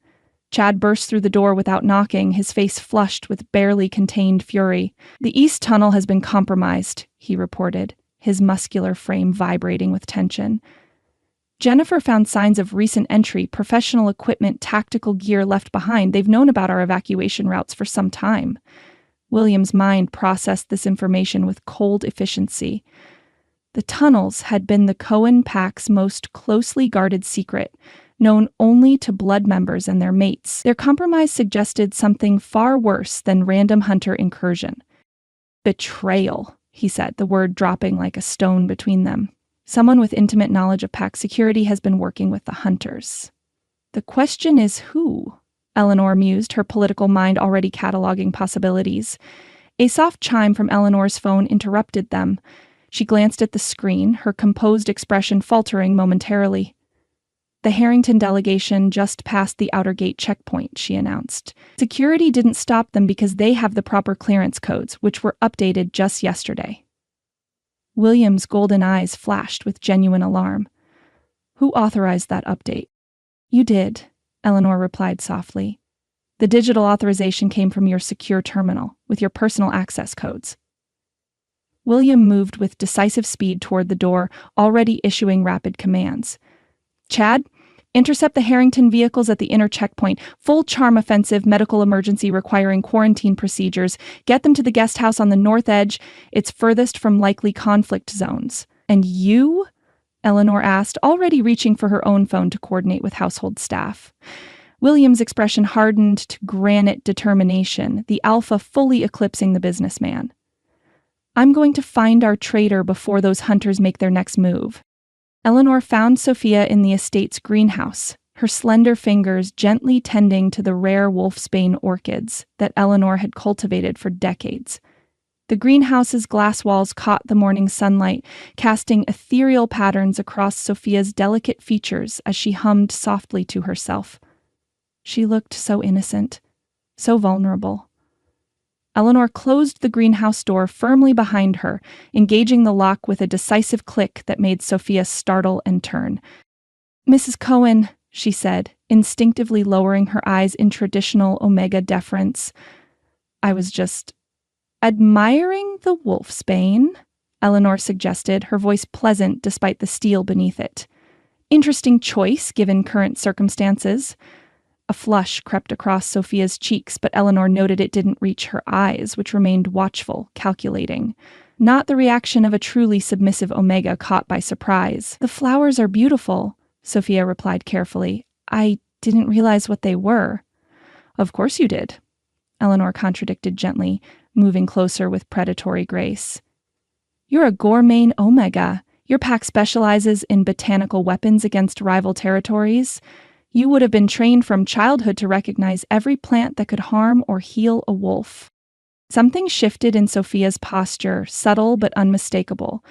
Chad burst through the door without knocking, his face flushed with barely contained fury. "The east tunnel has been compromised," he reported, his muscular frame vibrating with tension. "Jennifer found signs of recent entry, professional equipment, tactical gear left behind. They've known about our evacuation routes for some time." William's mind processed this information with cold efficiency. The tunnels had been the Cohen pack's most closely guarded secret, known only to blood members and their mates. Their compromise suggested something far worse than random hunter incursion. "Betrayal," he said, the word dropping like a stone between them. "Someone with intimate knowledge of pack security has been working with the hunters." "The question is who?" Eleanor mused, her political mind already cataloging possibilities. A soft chime from Eleanor's phone interrupted them. She glanced at the screen, her composed expression faltering momentarily. "The Harrington delegation just passed the outer gate checkpoint," she announced. "Security didn't stop them because they have the proper clearance codes, which were updated just yesterday." William's golden eyes flashed with genuine alarm. "Who authorized that update?" "You did," Eleanor replied softly. "The digital authorization came from your secure terminal, with your personal access codes." William moved with decisive speed toward the door, already issuing rapid commands. "Chad, Intercept the Harrington vehicles at the inner checkpoint. Full charm offensive, medical emergency requiring quarantine procedures. Get them to the guest house on the north edge. It's furthest from likely conflict zones. And you? Eleanor asked, already reaching for her own phone to coordinate with household staff. William's expression hardened to granite determination, the alpha fully eclipsing the businessman. I'm going to find our traitor before those hunters make their next move. Eleanor found Sophia in the estate's greenhouse, her slender fingers gently tending to the rare wolfsbane orchids that Eleanor had cultivated for decades. The greenhouse's glass walls caught the morning sunlight, casting ethereal patterns across Sophia's delicate features as she hummed softly to herself. She looked so innocent, so vulnerable. Eleanor closed the greenhouse door firmly behind her, engaging the lock with a decisive click that made Sophia startle and turn. "Mrs. Cohen," she said, instinctively lowering her eyes in traditional Omega deference. "I was just admiring the wolfsbane," Eleanor suggested, her voice pleasant despite the steel beneath it. "Interesting choice, given current circumstances." A flush crept across Sophia's cheeks, but Eleanor noted it didn't reach her eyes, which remained watchful, calculating. Not the reaction of a truly submissive Omega caught by surprise. "The flowers are beautiful," Sophia replied carefully. "I didn't realize what they were." "Of course you did," Eleanor contradicted gently, moving closer with predatory grace. "You're a gourmet Omega. Your pack specializes in botanical weapons against rival territories. You would have been trained from childhood to recognize every plant that could harm or heal a wolf." Something shifted in Sophia's posture, subtle but unmistakable.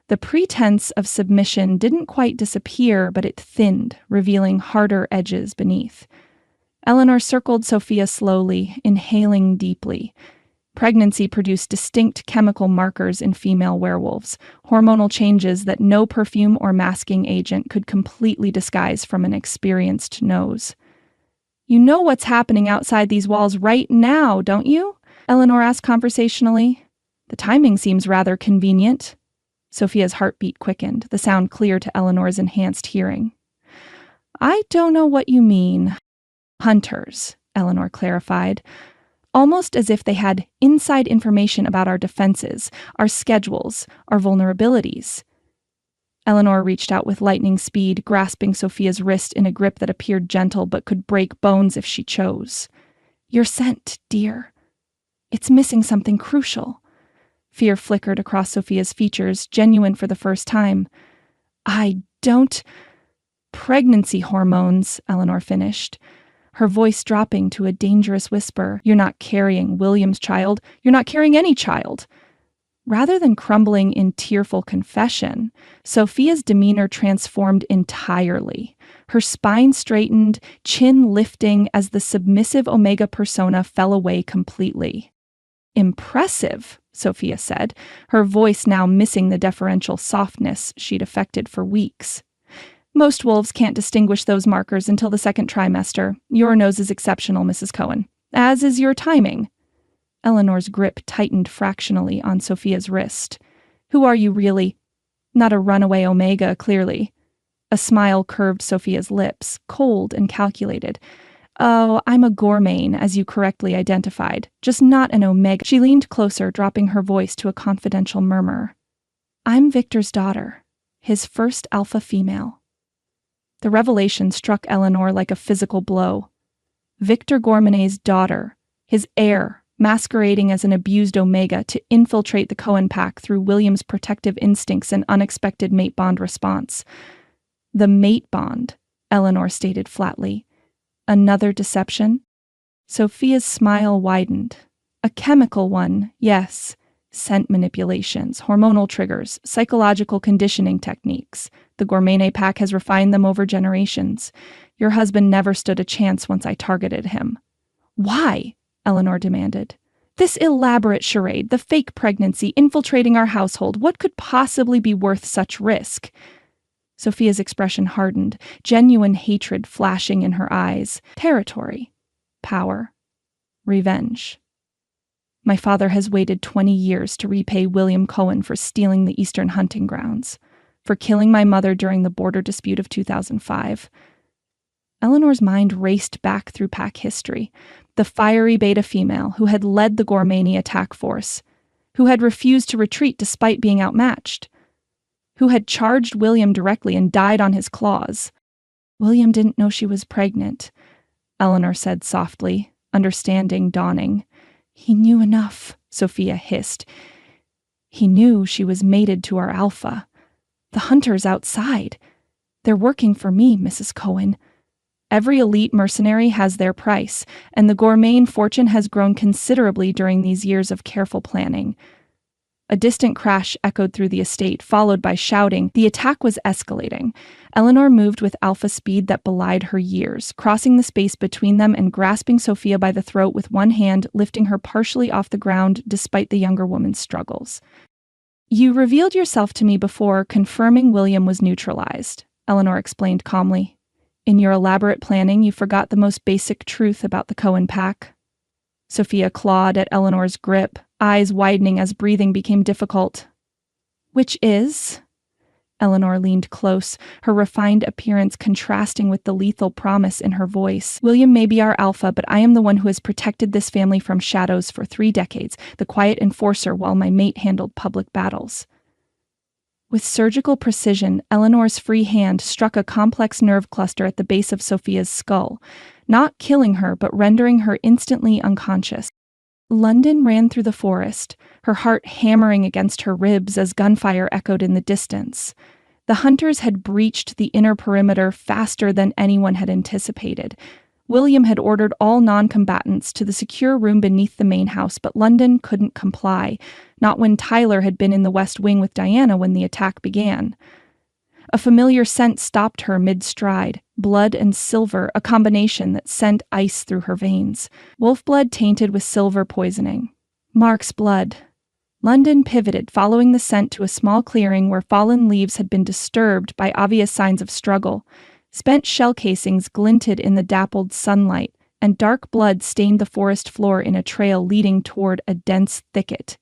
The pretense of submission didn't quite disappear, but it thinned, revealing harder edges beneath. Eleanor circled Sophia slowly, inhaling deeply. Pregnancy produced distinct chemical markers in female werewolves, hormonal changes that no perfume or masking agent could completely disguise from an experienced nose. "You know what's happening outside these walls right now, don't you?" Eleanor asked conversationally. "The timing seems rather convenient." Sophia's heartbeat quickened, the sound clear to Eleanor's enhanced hearing. "I don't know what you mean." "Hunters," Eleanor clarified, almost as if they had inside information about our defenses, our schedules, our vulnerabilities. Eleanor reached out with lightning speed, grasping Sophia's wrist in a grip that appeared gentle but could break bones if she chose. "Your scent, dear. It's missing something crucial." Fear flickered across Sophia's features, genuine for the first time. "I don't—" "Pregnancy hormones," Eleanor finished, her voice dropping to a dangerous whisper. "You're not carrying William's child. You're not carrying any child." Rather than crumbling in tearful confession, Sophia's demeanor transformed entirely. Her spine straightened, chin lifting as the submissive Omega persona fell away completely. "Impressive," Sophia said, her voice now missing the deferential softness she'd affected for weeks. "Most wolves can't distinguish those markers until the second trimester. Your nose is exceptional, Mrs. Cohen. As is your timing." Eleanor's grip tightened fractionally on Sophia's wrist. "Who are you really? Not a runaway Omega, clearly." A smile curved Sophia's lips, cold and calculated. "Oh, I'm a gourmet, as you correctly identified. Just not an Omega." She leaned closer, dropping her voice to a confidential murmur. "I'm Victor's daughter, his first alpha female." The revelation struck Eleanor like a physical blow. Victor Gourmanet's daughter, his heir, masquerading as an abused Omega to infiltrate the Cohen pack through William's protective instincts and unexpected mate bond response. "The mate bond," Eleanor stated flatly. "Another deception?" Sophia's smile widened. "A chemical one, yes. Scent manipulations, hormonal triggers, psychological conditioning techniques. The Gourmanet pack has refined them over generations. Your husband never stood a chance once I targeted him." "Why?" Eleanor demanded. "This elaborate charade, the fake pregnancy, infiltrating our household, what could possibly be worth such risk?" Sophia's expression hardened, genuine hatred flashing in her eyes. "Territory. Power. Revenge. My father has waited 20 years to repay William Cohen for stealing the Eastern hunting grounds, for killing my mother during the border dispute of 2005. Eleanor's mind raced back through pack history. The fiery beta female who had led the Gormani attack force, who had refused to retreat despite being outmatched, who had charged William directly and died on his claws. William didn't know she was pregnant, Eleanor said softly, understanding dawning. He knew enough, Sophia hissed. He knew she was mated to our alpha. The hunters outside. They're working for me, Mrs. Cohen. Every elite mercenary has their price, and the Gormane fortune has grown considerably during these years of careful planning. A distant crash echoed through the estate, followed by shouting. The attack was escalating. Eleanor moved with alpha speed that belied her years, crossing the space between them and grasping Sophia by the throat with one hand, lifting her partially off the ground despite the younger woman's struggles. You revealed yourself to me before confirming William was neutralized, Eleanor explained calmly. In your elaborate planning, you forgot the most basic truth about the Cohen pack. Sophia clawed at Eleanor's grip, eyes widening as breathing became difficult. Which is? Eleanor leaned close, her refined appearance contrasting with the lethal promise in her voice. William may be our alpha, but I am the one who has protected this family from shadows for 3 decades, the quiet enforcer while my mate handled public battles. With surgical precision, Eleanor's free hand struck a complex nerve cluster at the base of Sophia's skull, not killing her but rendering her instantly unconscious. London ran through the forest, her heart hammering against her ribs as gunfire echoed in the distance. The hunters had breached the inner perimeter faster than anyone had anticipated. William had ordered all non-combatants to the secure room beneath the main house, but London couldn't comply, not when Tyler had been in the West Wing with Diana when the attack began. A familiar scent stopped her mid-stride, blood and silver, a combination that sent ice through her veins. Wolf blood tainted with silver poisoning. Mark's blood. London pivoted, following the scent to a small clearing where fallen leaves had been disturbed by obvious signs of struggle. Spent shell casings glinted in the dappled sunlight, and dark blood stained the forest floor in a trail leading toward a dense thicket.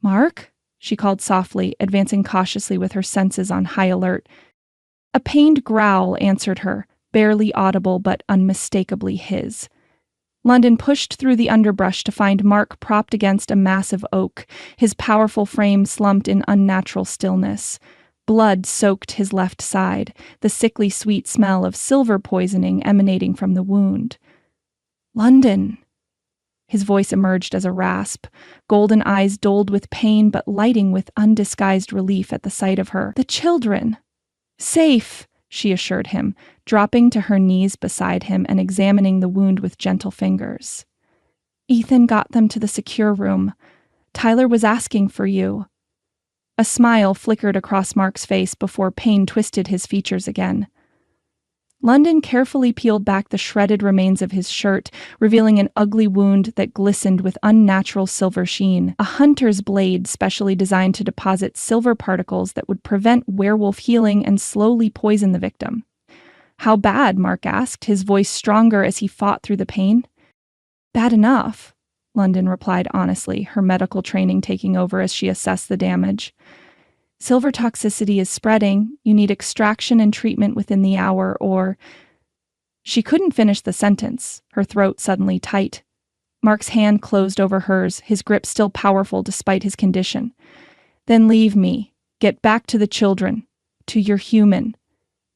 Mark? She called softly, advancing cautiously with her senses on high alert. A pained growl answered her, barely audible but unmistakably his. London pushed through the underbrush to find Mark propped against a massive oak, his powerful frame slumped in unnatural stillness. Blood soaked his left side, the sickly sweet smell of silver poisoning emanating from the wound. London! His voice emerged as a rasp, golden eyes dulled with pain but lighting with undisguised relief at the sight of her. The children! Safe, she assured him, dropping to her knees beside him and examining the wound with gentle fingers. Ethan got them to the secure room. Tyler was asking for you. A smile flickered across Mark's face before pain twisted his features again. London carefully peeled back the shredded remains of his shirt, revealing an ugly wound that glistened with unnatural silver sheen, a hunter's blade specially designed to deposit silver particles that would prevent werewolf healing and slowly poison the victim. How bad? Mark asked, his voice stronger as he fought through the pain. Bad enough, London replied honestly, her medical training taking over as she assessed the damage. Silver toxicity is spreading. You need extraction and treatment within the hour, or... She couldn't finish the sentence, her throat suddenly tight. Mark's hand closed over hers, his grip still powerful despite his condition. Then leave me. Get back to the children. To your human.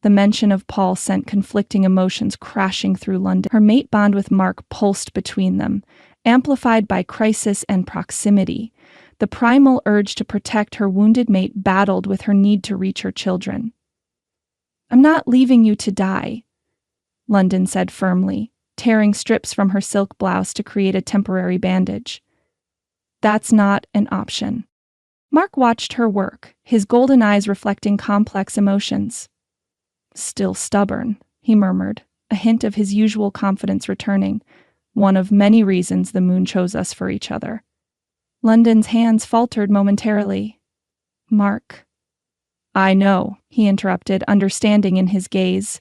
The mention of Paul sent conflicting emotions crashing through London. Her mate bond with Mark pulsed between them, amplified by crisis and proximity. The primal urge to protect her wounded mate battled with her need to reach her children. I'm not leaving you to die, London said firmly, tearing strips from her silk blouse to create a temporary bandage. That's not an option. Mark watched her work, his golden eyes reflecting complex emotions. Still stubborn, he murmured, a hint of his usual confidence returning. One of many reasons the moon chose us for each other. London's hands faltered momentarily. Mark. I know, he interrupted, understanding in his gaze.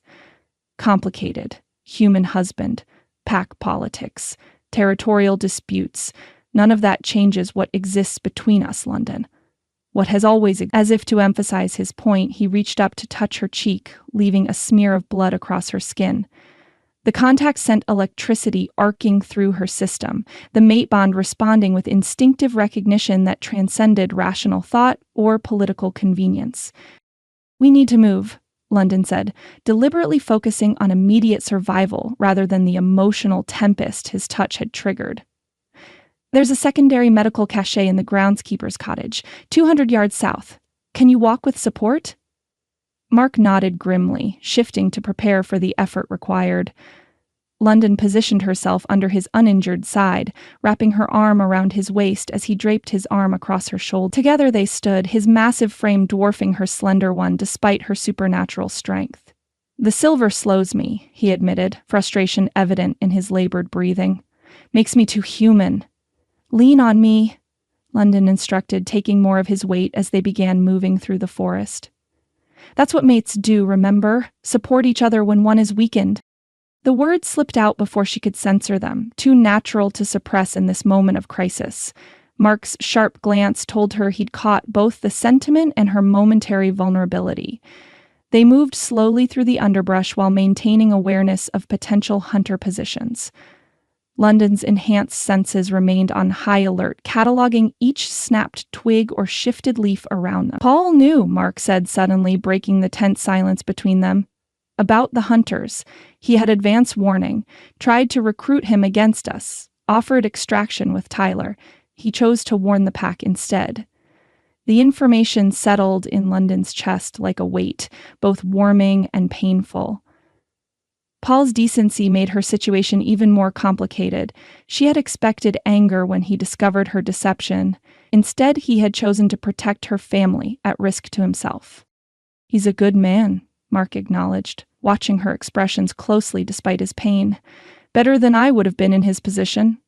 Complicated. Human husband. Pack politics. Territorial disputes. None of that changes what exists between us, London. what has always, as if to emphasize his point, he reached up to touch her cheek, leaving a smear of blood across her skin. The contact sent electricity arcing through her system, the mate bond responding with instinctive recognition that transcended rational thought or political convenience. "We need to move," London said, deliberately focusing on immediate survival rather than the emotional tempest his touch had triggered. "There's a secondary medical cache in the groundskeeper's cottage, 200 yards south. Can you walk with support?" Mark nodded grimly, shifting to prepare for the effort required. London positioned herself under his uninjured side, wrapping her arm around his waist as he draped his arm across her shoulder. Together they stood, his massive frame dwarfing her slender one despite her supernatural strength. "The silver slows me," he admitted, frustration evident in his labored breathing. "Makes me too human." "Lean on me," London instructed, taking more of his weight as they began moving through the forest. "That's what mates do, remember? Support each other when one is weakened." The words slipped out before she could censor them, too natural to suppress in this moment of crisis. Mark's sharp glance told her he'd caught both the sentiment and her momentary vulnerability. They moved slowly through the underbrush while maintaining awareness of potential hunter positions. London's enhanced senses remained on high alert, cataloging each snapped twig or shifted leaf around them. "Paul knew," Mark said suddenly, breaking the tense silence between them. "About the hunters. He had advance warning, tried to recruit him against us, offered extraction with Tyler. He chose to warn the pack instead." The information settled in London's chest like a weight, both warming and painful. Paul's decency made her situation even more complicated. She had expected anger when he discovered her deception. Instead, he had chosen to protect her family at risk to himself. "He's a good man," Mark acknowledged, watching her expressions closely despite his pain. "Better than I would have been in his position."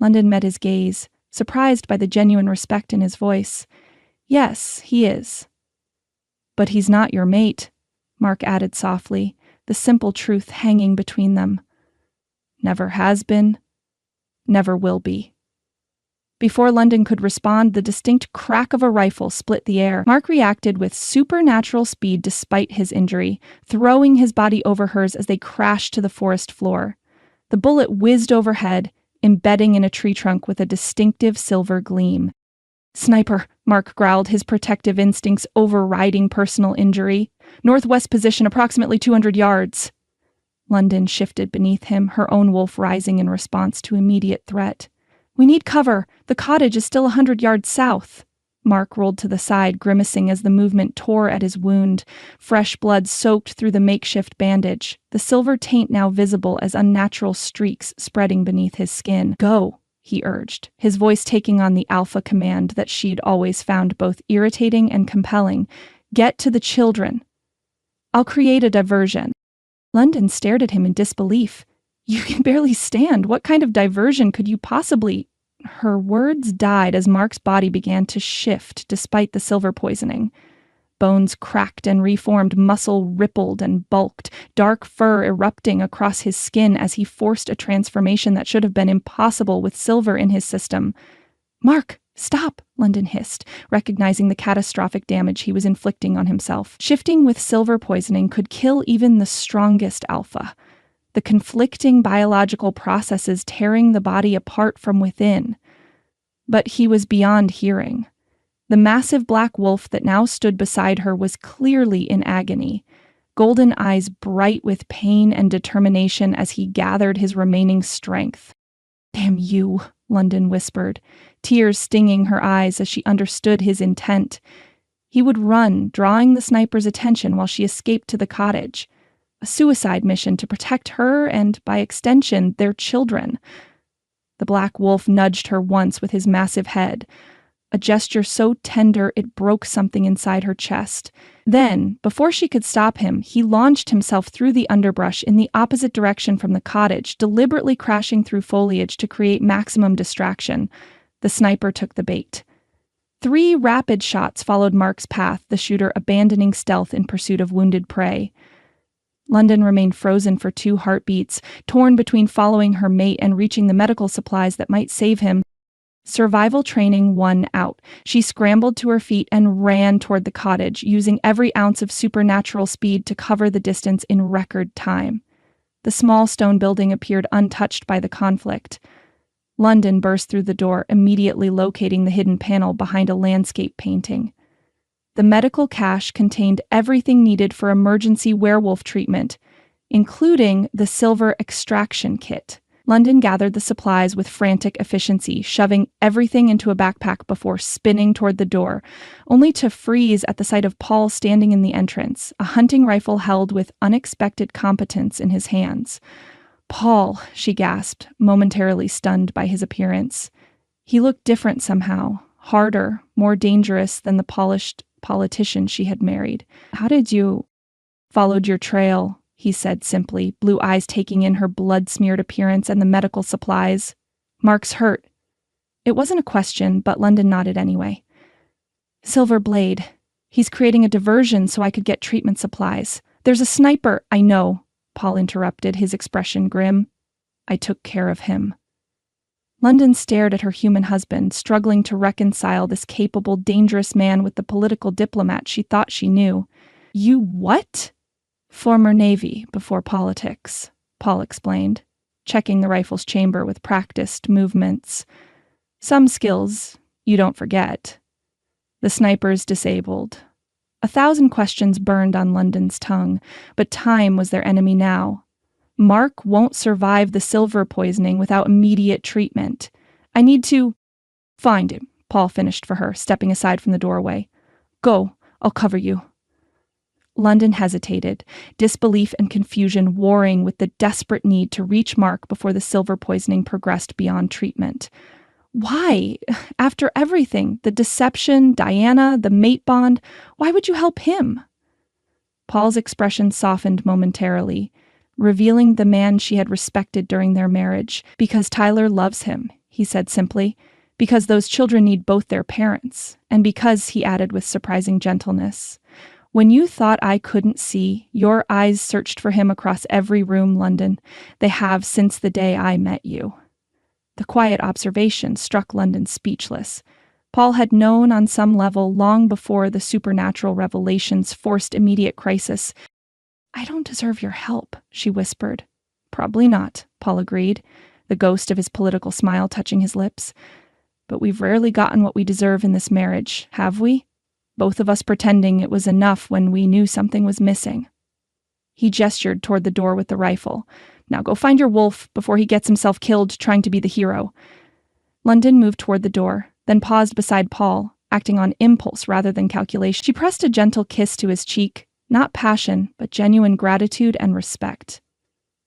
London met his gaze, surprised by the genuine respect in his voice. "Yes, he is." "But he's not your mate," Mark added softly, the simple truth hanging between them. "Never has been, never will be." Before London could respond, the distinct crack of a rifle split the air. Mark reacted with supernatural speed despite his injury, throwing his body over hers as they crashed to the forest floor. The bullet whizzed overhead, embedding in a tree trunk with a distinctive silver gleam. "Sniper," Mark growled, his protective instincts overriding personal injury. "Northwest position, approximately 200 yards. London shifted beneath him, her own wolf rising in response to immediate threat. "We need cover. The cottage is still 100 yards south." Mark rolled to the side, grimacing as the movement tore at his wound. Fresh blood soaked through the makeshift bandage, the silver taint now visible as unnatural streaks spreading beneath his skin. "Go," he urged, his voice taking on the alpha command that she'd always found both irritating and compelling. "Get to the children. I'll create a diversion." London stared at him in disbelief. "You can barely stand. What kind of diversion could you possibly—" Her words died as Mark's body began to shift despite the silver poisoning. Bones cracked and reformed, muscle rippled and bulked, dark fur erupting across his skin as he forced a transformation that should have been impossible with silver in his system. "Mark, stop," London hissed, recognizing the catastrophic damage he was inflicting on himself. Shifting with silver poisoning could kill even the strongest alpha. The conflicting biological processes tearing the body apart from within. But he was beyond hearing. The massive black wolf that now stood beside her was clearly in agony, golden eyes bright with pain and determination as he gathered his remaining strength. "Damn you," London whispered, tears stinging her eyes as she understood his intent. He would run, drawing the sniper's attention while she escaped to the cottage. A suicide mission to protect her and, by extension, their children. The black wolf nudged her once with his massive head, a gesture so tender it broke something inside her chest. Then, before she could stop him, he launched himself through the underbrush in the opposite direction from the cottage, deliberately crashing through foliage to create maximum distraction. The sniper took the bait. 3 rapid shots followed Mark's path, the shooter abandoning stealth in pursuit of wounded prey. London remained frozen for 2 heartbeats, torn between following her mate and reaching the medical supplies that might save him. Survival training won out. She scrambled to her feet and ran toward the cottage, using every ounce of supernatural speed to cover the distance in record time. The small stone building appeared untouched by the conflict. London burst through the door, immediately locating the hidden panel behind a landscape painting. The medical cache contained everything needed for emergency werewolf treatment, including the silver extraction kit. London gathered the supplies with frantic efficiency, shoving everything into a backpack before spinning toward the door, only to freeze at the sight of Paul standing in the entrance, a hunting rifle held with unexpected competence in his hands. "Paul," she gasped, momentarily stunned by his appearance. He looked different somehow, harder, more dangerous than the polished politician she had married. "How did you—" "Followed your trail," he said simply, blue eyes taking in her blood-smeared appearance and the medical supplies. "Mark's hurt." It wasn't a question, but London nodded anyway. "Silver Blade. He's creating a diversion so I could get treatment supplies. There's a sniper—" "I know," Paul interrupted, his expression grim. "I took care of him." London stared at her human husband, struggling to reconcile this capable, dangerous man with the political diplomat she thought she knew. "You what?" "Former Navy before politics," Paul explained, checking the rifle's chamber with practiced movements. "Some skills you don't forget. The sniper's disabled." 1,000 questions burned on London's tongue, but time was their enemy now. "Mark won't survive the silver poisoning without immediate treatment. I need to—" "Find him," Paul finished for her, stepping aside from the doorway. "Go, I'll cover you." London hesitated, disbelief and confusion warring with the desperate need to reach Mark before the silver poisoning progressed beyond treatment. Why? After everything, the deception, Diana, the mate bond, why would you help him? Paul's expression softened momentarily, revealing the man she had respected during their marriage. "Because Tyler loves him," he said simply. "Because those children need both their parents. And because," he added with surprising gentleness, "when you thought I couldn't see, your eyes searched for him across every room, London. They have since the day I met you." The quiet observation struck London speechless. Paul had known on some level long before the supernatural revelations forced immediate crisis. "I don't deserve your help," she whispered. "Probably not," Paul agreed, the ghost of his political smile touching his lips. "But we've rarely gotten what we deserve in this marriage, have we? Both of us pretending it was enough when we knew something was missing." He gestured toward the door with the rifle. "Now go find your wolf before he gets himself killed trying to be the hero." London moved toward the door, then paused beside Paul, acting on impulse rather than calculation. She pressed a gentle kiss to his cheek, not passion, but genuine gratitude and respect.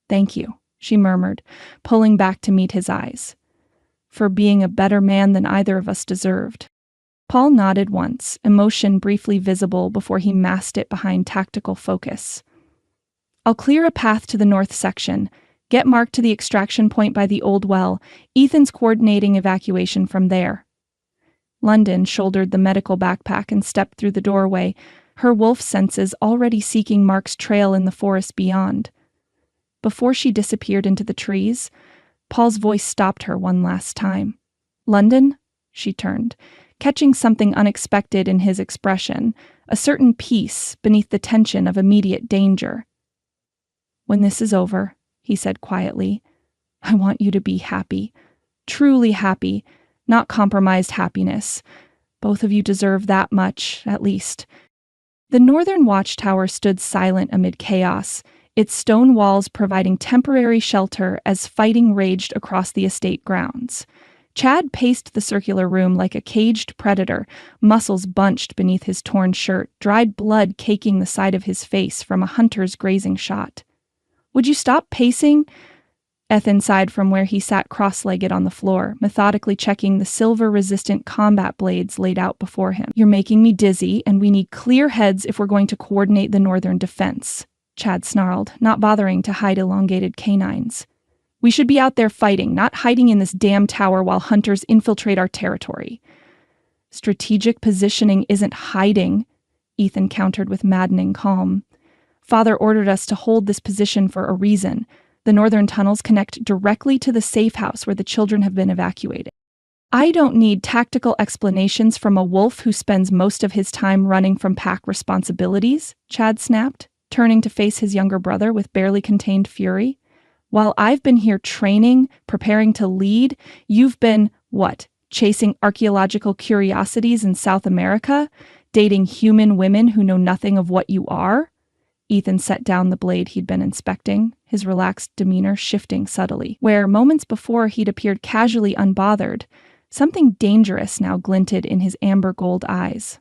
"Thank you," she murmured, pulling back to meet his eyes. "For being a better man than either of us deserved." Paul nodded once, emotion briefly visible before he masked it behind tactical focus. "I'll clear a path to the north section. Get Mark to the extraction point by the old well. Ethan's coordinating evacuation from there." London shouldered the medical backpack and stepped through the doorway, her wolf senses already seeking Mark's trail in the forest beyond. Before she disappeared into the trees, Paul's voice stopped her one last time. "London?" She turned, catching something unexpected in his expression, a certain peace beneath the tension of immediate danger. "When this is over," he said quietly, "I want you to be happy, truly happy, not compromised happiness. Both of you deserve that much, at least." The northern watchtower stood silent amid chaos, its stone walls providing temporary shelter as fighting raged across the estate grounds. Chad paced the circular room like a caged predator, muscles bunched beneath his torn shirt, dried blood caking the side of his face from a hunter's grazing shot. "Would you stop pacing?" Ethan sighed from where he sat cross-legged on the floor, methodically checking the silver-resistant combat blades laid out before him. "You're making me dizzy, and we need clear heads if we're going to coordinate the northern defense," Chad snarled, not bothering to hide elongated canines. "We should be out there fighting, not hiding in this damn tower while hunters infiltrate our territory." "Strategic positioning isn't hiding," Ethan countered with maddening calm. "Father ordered us to hold this position for a reason. The northern tunnels connect directly to the safe house where the children have been evacuated. I don't need tactical explanations from a wolf who spends most of his time running from pack responsibilities, Chad snapped, turning to face his younger brother with barely contained fury. While I've been here training, preparing to lead, you've been, what, chasing archaeological curiosities in South America? Dating human women who know nothing of what you are? Ethan set down the blade he'd been inspecting, his relaxed demeanor shifting subtly. Where moments before he'd appeared casually unbothered, something dangerous now glinted in his amber gold eyes.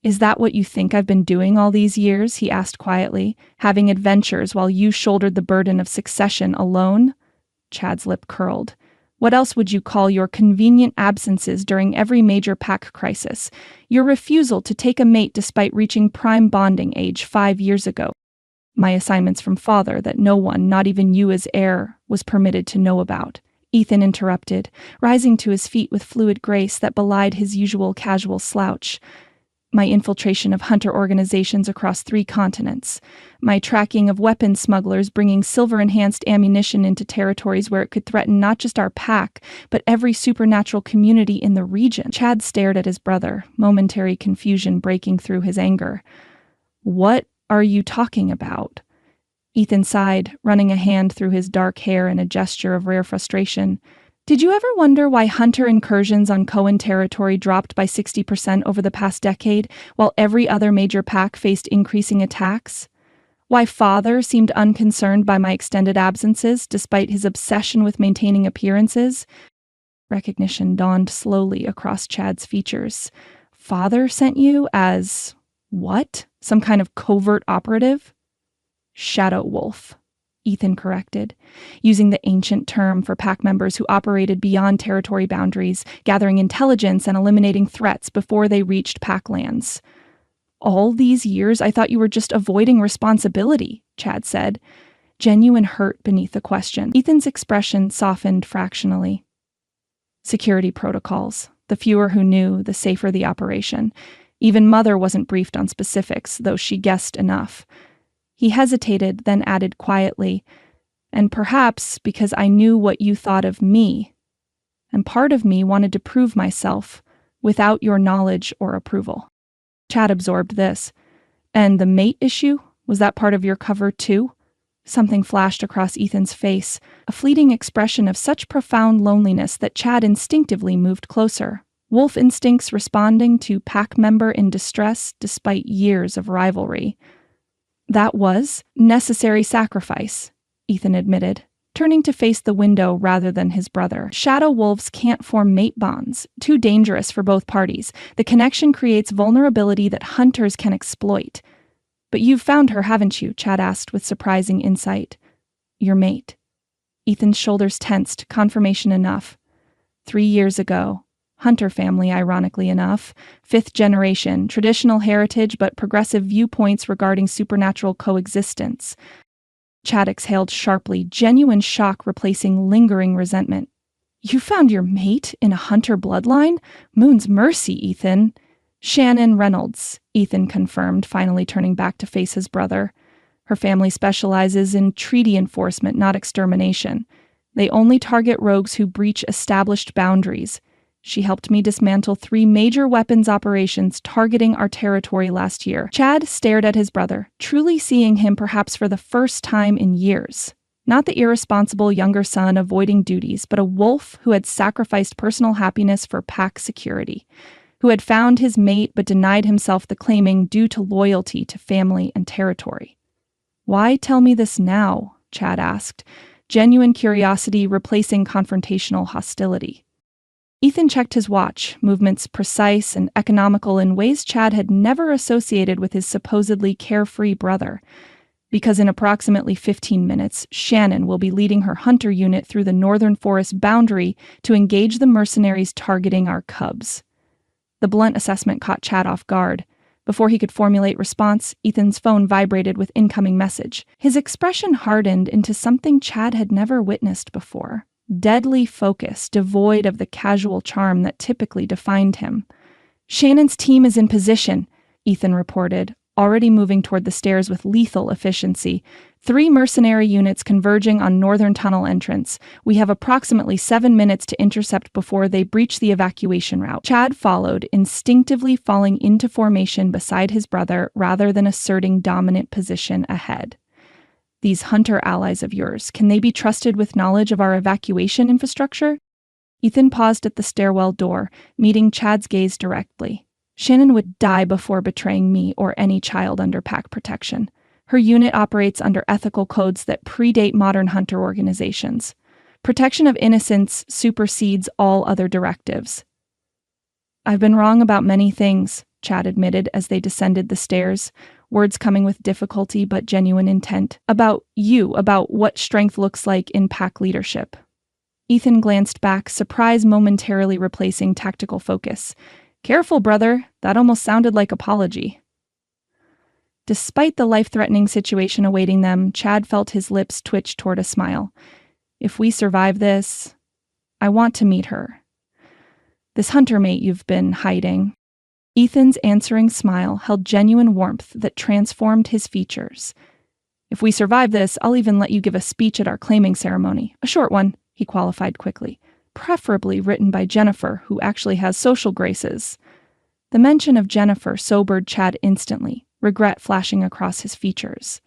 Is that what you think I've been doing all these years? He asked quietly, having adventures while you shouldered the burden of succession alone? Chad's lip curled. What else would you call your convenient absences during every major pack crisis? Your refusal to take a mate despite reaching prime bonding age 5 years ago. My assignments from father that no one, not even you as heir, was permitted to know about. Ethan interrupted, rising to his feet with fluid grace that belied his usual casual slouch. My infiltration of hunter organizations across 3 continents, my tracking of weapons smugglers bringing silver-enhanced ammunition into territories where it could threaten not just our pack, but every supernatural community in the region. Chad stared at his brother, momentary confusion breaking through his anger. What are you talking about? Ethan sighed, running a hand through his dark hair in a gesture of rare frustration. Did you ever wonder why hunter incursions on Cohen territory dropped by 60% over the past decade, while every other major pack faced increasing attacks? Why father seemed unconcerned by my extended absences, despite his obsession with maintaining appearances? Recognition dawned slowly across Chad's features. Father sent you as... what? Some kind of covert operative? Shadow wolf. Ethan corrected, using the ancient term for pack members who operated beyond territory boundaries, gathering intelligence and eliminating threats before they reached pack lands. All these years, I thought you were just avoiding responsibility, Chad said, genuine hurt beneath the question. Ethan's expression softened fractionally. Security protocols. The fewer who knew, the safer the operation. Even Mother wasn't briefed on specifics, though she guessed enough. He hesitated, then added quietly, and perhaps because I knew what you thought of me, and part of me wanted to prove myself without your knowledge or approval. Chad absorbed this. And the mate issue? Was that part of your cover too? Something flashed across Ethan's face, a fleeting expression of such profound loneliness that Chad instinctively moved closer. Wolf instincts responding to pack member in distress despite years of rivalry. That was necessary sacrifice, Ethan admitted, turning to face the window rather than his brother. Shadow wolves can't form mate bonds, too dangerous for both parties. The connection creates vulnerability that hunters can exploit. But you've found her, haven't you? Chad asked with surprising insight. Your mate. Ethan's shoulders tensed, confirmation enough. 3 years ago. Hunter family, ironically enough. 5th generation, traditional heritage but progressive viewpoints regarding supernatural coexistence. Chad exhaled sharply, genuine shock replacing lingering resentment. You found your mate in a hunter bloodline? Moon's mercy, Ethan. Shannon Reynolds, Ethan confirmed, finally turning back to face his brother. Her family specializes in treaty enforcement, not extermination. They only target rogues who breach established boundaries. She helped me dismantle 3 major weapons operations targeting our territory last year. Chad stared at his brother, truly seeing him perhaps for the first time in years. Not the irresponsible younger son avoiding duties, but a wolf who had sacrificed personal happiness for pack security, who had found his mate but denied himself the claiming due to loyalty to family and territory. Why tell me this now? Chad asked, genuine curiosity replacing confrontational hostility. Ethan checked his watch, movements precise and economical in ways Chad had never associated with his supposedly carefree brother. Because in approximately 15 minutes, Shannon will be leading her hunter unit through the northern forest boundary to engage the mercenaries targeting our cubs. The blunt assessment caught Chad off guard. Before he could formulate response, Ethan's phone vibrated with incoming message. His expression hardened into something Chad had never witnessed before. Deadly focus, devoid of the casual charm that typically defined him. Shannon's team is in position, Ethan reported, already moving toward the stairs with lethal efficiency. 3 mercenary units converging on northern tunnel entrance. We have approximately 7 minutes to intercept before they breach the evacuation route. Chad followed, instinctively falling into formation beside his brother rather than asserting dominant position ahead. These hunter allies of yours, can they be trusted with knowledge of our evacuation infrastructure? Ethan paused at the stairwell door, meeting Chad's gaze directly. Shannon would die before betraying me or any child under pack protection. Her unit operates under ethical codes that predate modern hunter organizations. Protection of innocence supersedes all other directives. I've been wrong about many things, Chad admitted as they descended the stairs, words coming with difficulty but genuine intent. About you, about what strength looks like in pack leadership. Ethan glanced back, surprise momentarily replacing tactical focus. Careful, brother. That almost sounded like apology. Despite the life-threatening situation awaiting them, Chad felt his lips twitch toward a smile. If we survive this, I want to meet her. This hunter mate you've been hiding. Ethan's answering smile held genuine warmth that transformed his features. If we survive this, I'll even let you give a speech at our claiming ceremony. A short one, he qualified quickly. Preferably written by Jennifer, who actually has social graces. The mention of Jennifer sobered Chad instantly, regret flashing across his features.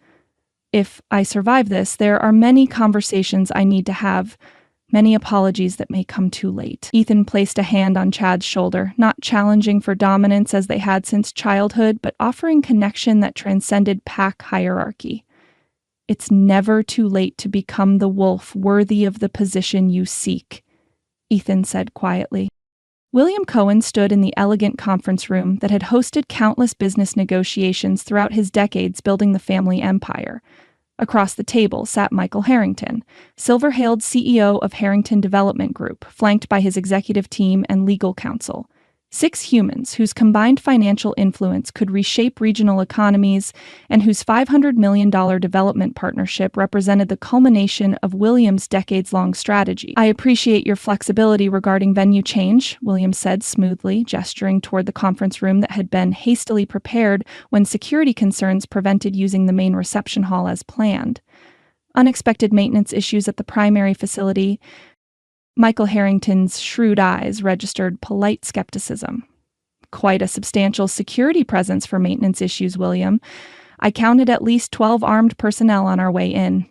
If I survive this, there are many conversations I need to have, many apologies that may come too late. Ethan placed a hand on Chad's shoulder, not challenging for dominance as they had since childhood, but offering connection that transcended pack hierarchy. It's never too late to become the wolf worthy of the position you seek, Ethan said quietly. William Cohen stood in the elegant conference room that had hosted countless business negotiations throughout his decades building the family empire. Across the table sat Michael Harrington, silver-hailed CEO of Harrington Development Group, flanked by his executive team and legal counsel. 6 humans whose combined financial influence could reshape regional economies and whose $500 million development partnership represented the culmination of Williams' decades-long strategy. I appreciate your flexibility regarding venue change, Williams said smoothly, gesturing toward the conference room that had been hastily prepared when security concerns prevented using the main reception hall as planned. Unexpected maintenance issues at the primary facility. Michael Harrington's shrewd eyes registered polite skepticism. Quite a substantial security presence for maintenance issues, William. I counted at least 12 armed personnel on our way in.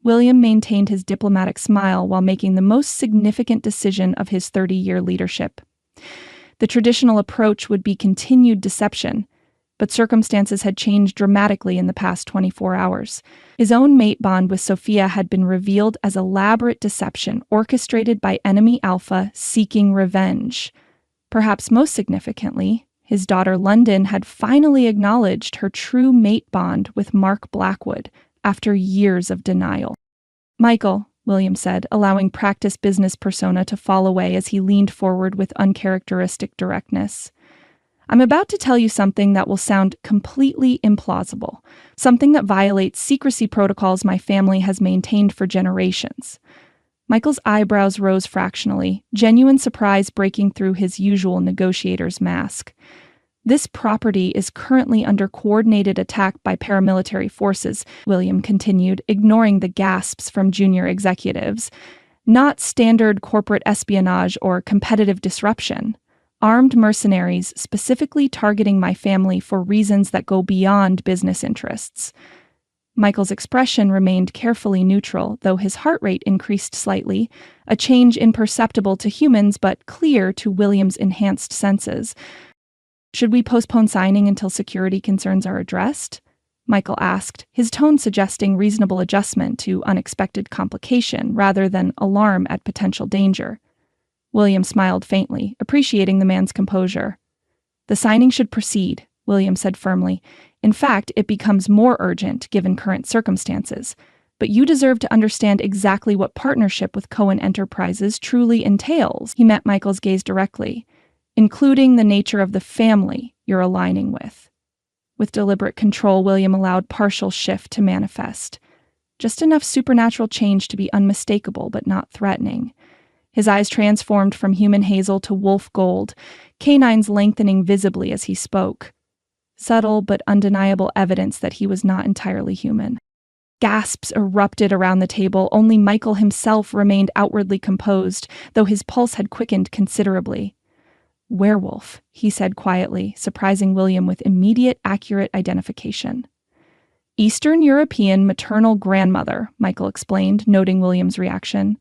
William maintained his diplomatic smile while making the most significant decision of his 30-year leadership. The traditional approach would be continued deception, but circumstances had changed dramatically in the past 24 hours. His own mate bond with Sophia had been revealed as elaborate deception orchestrated by enemy Alpha seeking revenge. Perhaps most significantly, his daughter London had finally acknowledged her true mate bond with Mark Blackwood after years of denial. Michael, William said, allowing practiced business persona to fall away as he leaned forward with uncharacteristic directness. I'm about to tell you something that will sound completely implausible, something that violates secrecy protocols my family has maintained for generations. Michael's eyebrows rose fractionally, genuine surprise breaking through his usual negotiator's mask. This property is currently under coordinated attack by paramilitary forces, William continued, ignoring the gasps from junior executives. Not standard corporate espionage or competitive disruption. Armed mercenaries specifically targeting my family for reasons that go beyond business interests. Michael's expression remained carefully neutral, though his heart rate increased slightly, a change imperceptible to humans but clear to William's enhanced senses. Should we postpone signing until security concerns are addressed? Michael asked, his tone suggesting reasonable adjustment to unexpected complication rather than alarm at potential danger. William smiled faintly, appreciating the man's composure. The signing should proceed, William said firmly. In fact, it becomes more urgent given current circumstances. But you deserve to understand exactly what partnership with Cohen Enterprises truly entails. He met Michael's gaze directly, including the nature of the family you're aligning with. With deliberate control, William allowed partial shift to manifest. Just enough supernatural change to be unmistakable but not threatening. His eyes transformed from human hazel to wolf gold, canines lengthening visibly as he spoke. subtle but undeniable evidence that he was not entirely human. Gasps erupted around the table. Only Michael himself remained outwardly composed, though his pulse had quickened considerably. "Werewolf," he said quietly, surprising William with immediate, accurate identification. "Eastern European maternal grandmother," Michael explained, noting William's reaction.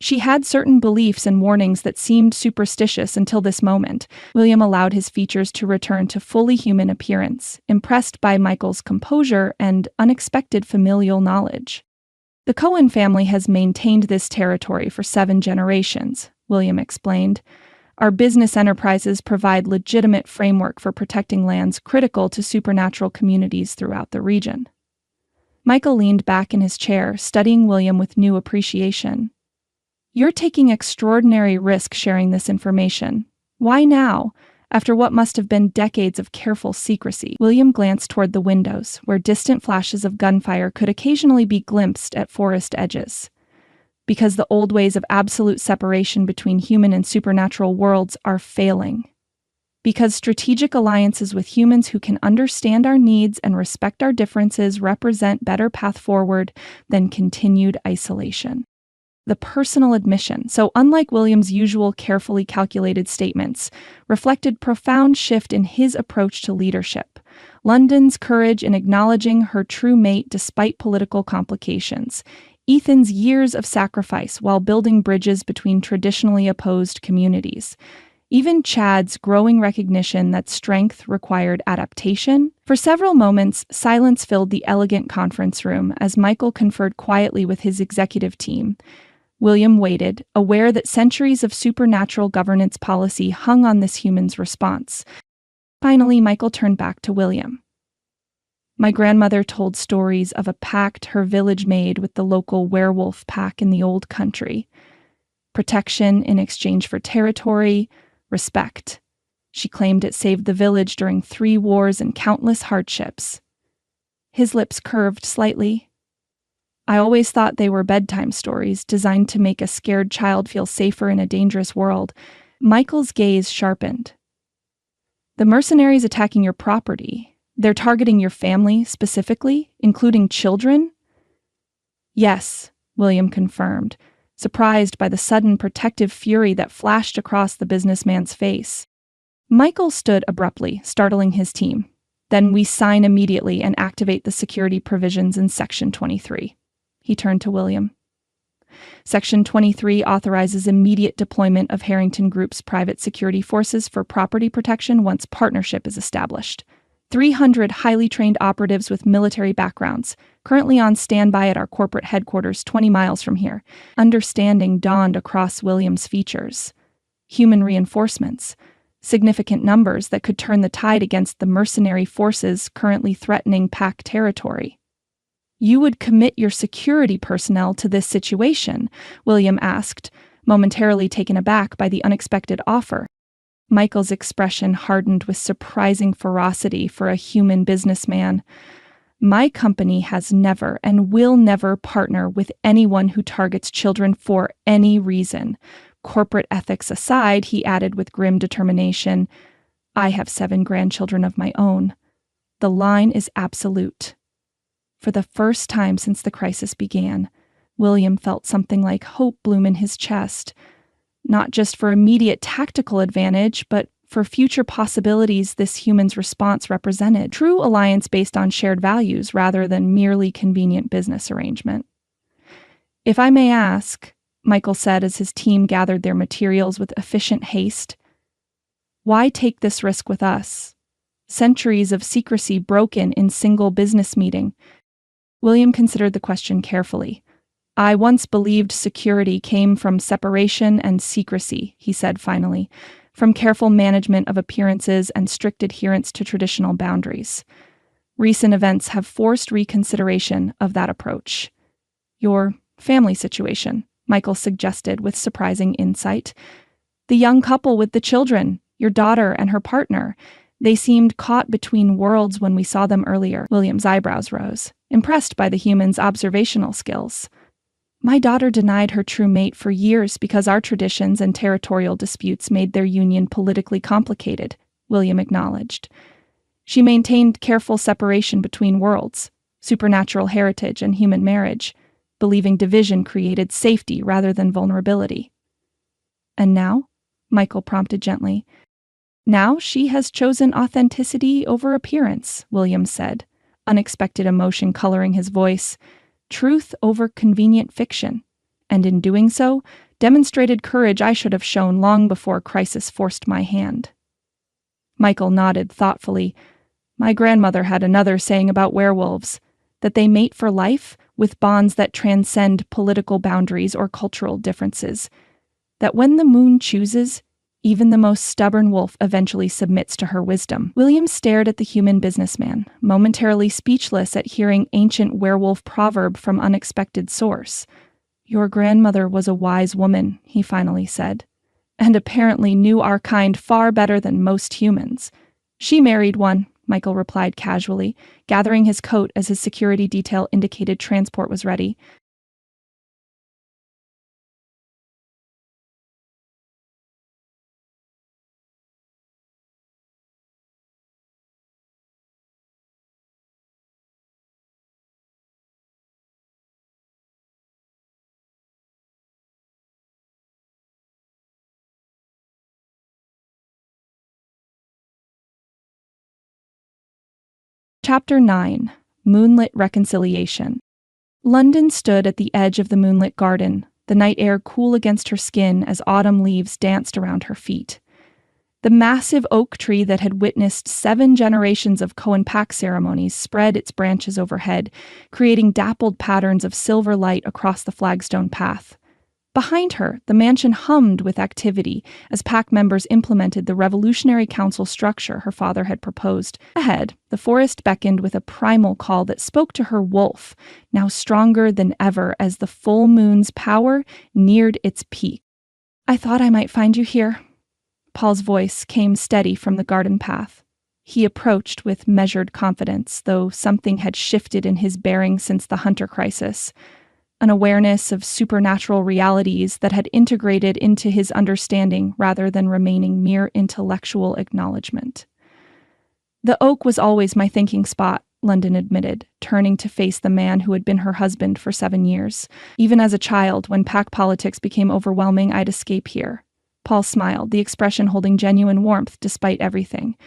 She had certain beliefs and warnings that seemed superstitious until this moment. William allowed his features to return to fully human appearance, impressed by Michael's composure and unexpected familial knowledge. "The Cohen family has maintained this territory for 7 generations," William explained. "Our business enterprises provide legitimate framework for protecting lands critical to supernatural communities throughout the region." Michael leaned back in his chair, studying William with new appreciation. "You're taking extraordinary risk sharing this information. Why now, after what must have been decades of careful secrecy?" William glanced toward the windows, where distant flashes of gunfire could occasionally be glimpsed at forest edges. "Because the old ways of absolute separation between human and supernatural worlds are failing. Because strategic alliances with humans who can understand our needs and respect our differences represent better path forward than continued isolation." The personal admission, so unlike William's usual carefully calculated statements, reflected profound shift in his approach to leadership. London's courage in acknowledging her true mate despite political complications. Ethan's years of sacrifice while building bridges between traditionally opposed communities. Even Chad's growing recognition that strength required adaptation. For several moments, silence filled the elegant conference room as Michael conferred quietly with his executive team. William waited, aware that centuries of supernatural governance policy hung on this human's response. Finally, Michael turned back to William. "My grandmother told stories of a pact her village made with the local werewolf pack in the old country. Protection in exchange for territory, respect. She claimed it saved the village during 3 wars and countless hardships." His lips curved slightly. "I always thought they were bedtime stories designed to make a scared child feel safer in a dangerous world." Michael's gaze sharpened. "The mercenaries attacking your property, they're targeting your family specifically, including children?" "Yes," William confirmed, surprised by the sudden protective fury that flashed across the businessman's face. Michael stood abruptly, startling his team. "Then we sign immediately and activate the security provisions in Section 23. He turned to William. "Section 23 authorizes immediate deployment of Harrington Group's private security forces for property protection once partnership is established. 300 highly trained operatives with military backgrounds, currently on standby at our corporate headquarters 20 miles from here." Understanding dawned across William's features. Human reinforcements. Significant numbers that could turn the tide against the mercenary forces currently threatening Pac territory. "You would commit your security personnel to this situation?" William asked, momentarily taken aback by the unexpected offer. Michael's expression hardened with surprising ferocity for a human businessman. "My company has never and will never partner with anyone who targets children for any reason. Corporate ethics aside," he added with grim determination, "I have 7 grandchildren of my own. The line is absolute." For the first time since the crisis began, William felt something like hope bloom in his chest, not just for immediate tactical advantage, but for future possibilities this human's response represented. True alliance based on shared values rather than merely convenient business arrangement. "If I may ask," Michael said as his team gathered their materials with efficient haste, "why take this risk with us? Centuries of secrecy broken in single business meeting." William considered the question carefully. "I once believed security came from separation and secrecy," he said finally, "from careful management of appearances and strict adherence to traditional boundaries. Recent events have forced reconsideration of that approach." "Your family situation," Michael suggested with surprising insight. "The young couple with the children, your daughter and her partner. They seemed caught between worlds when we saw them earlier." William's eyebrows rose, impressed by the human's observational skills. "My daughter denied her true mate for years because our traditions and territorial disputes made their union politically complicated," William acknowledged. She maintained careful separation between worlds, supernatural heritage and human marriage, believing division created safety rather than vulnerability. And now? Michael prompted gently. Now she has chosen authenticity over appearance, William said, unexpected emotion coloring his voice, truth over convenient fiction, and in doing so, demonstrated courage I should have shown long before crisis forced my hand. Michael nodded thoughtfully. My grandmother had another saying about werewolves, that they mate for life with bonds that transcend political boundaries or cultural differences, that when the moon chooses, even the most stubborn wolf eventually submits to her wisdom. William stared at the human businessman, momentarily speechless at hearing ancient werewolf proverb from unexpected source. Your grandmother was a wise woman, he finally said, and apparently knew our kind far better than most humans. She married one, Michael replied casually, gathering his coat as his security detail indicated transport was ready. Chapter 9. Moonlit Reconciliation. London stood at the edge of the moonlit garden, the night air cool against her skin as autumn leaves danced around her feet. The massive oak tree that had witnessed 7 generations of Cohen Pack ceremonies spread its branches overhead, creating dappled patterns of silver light across the flagstone path. Behind her, the mansion hummed with activity as Pack members implemented the revolutionary council structure her father had proposed. Ahead, the forest beckoned with a primal call that spoke to her wolf, now stronger than ever as the full moon's power neared its peak. I thought I might find you here. Paul's voice came steady from the garden path. He approached with measured confidence, though something had shifted in his bearing since the Hunter crisis. An awareness of supernatural realities that had integrated into his understanding rather than remaining mere intellectual acknowledgement. The oak was always my thinking spot, London admitted, turning to face the man who had been her husband for 7 years. Even as a child, when Pack politics became overwhelming, I'd escape here. Paul smiled, the expression holding genuine warmth despite everything.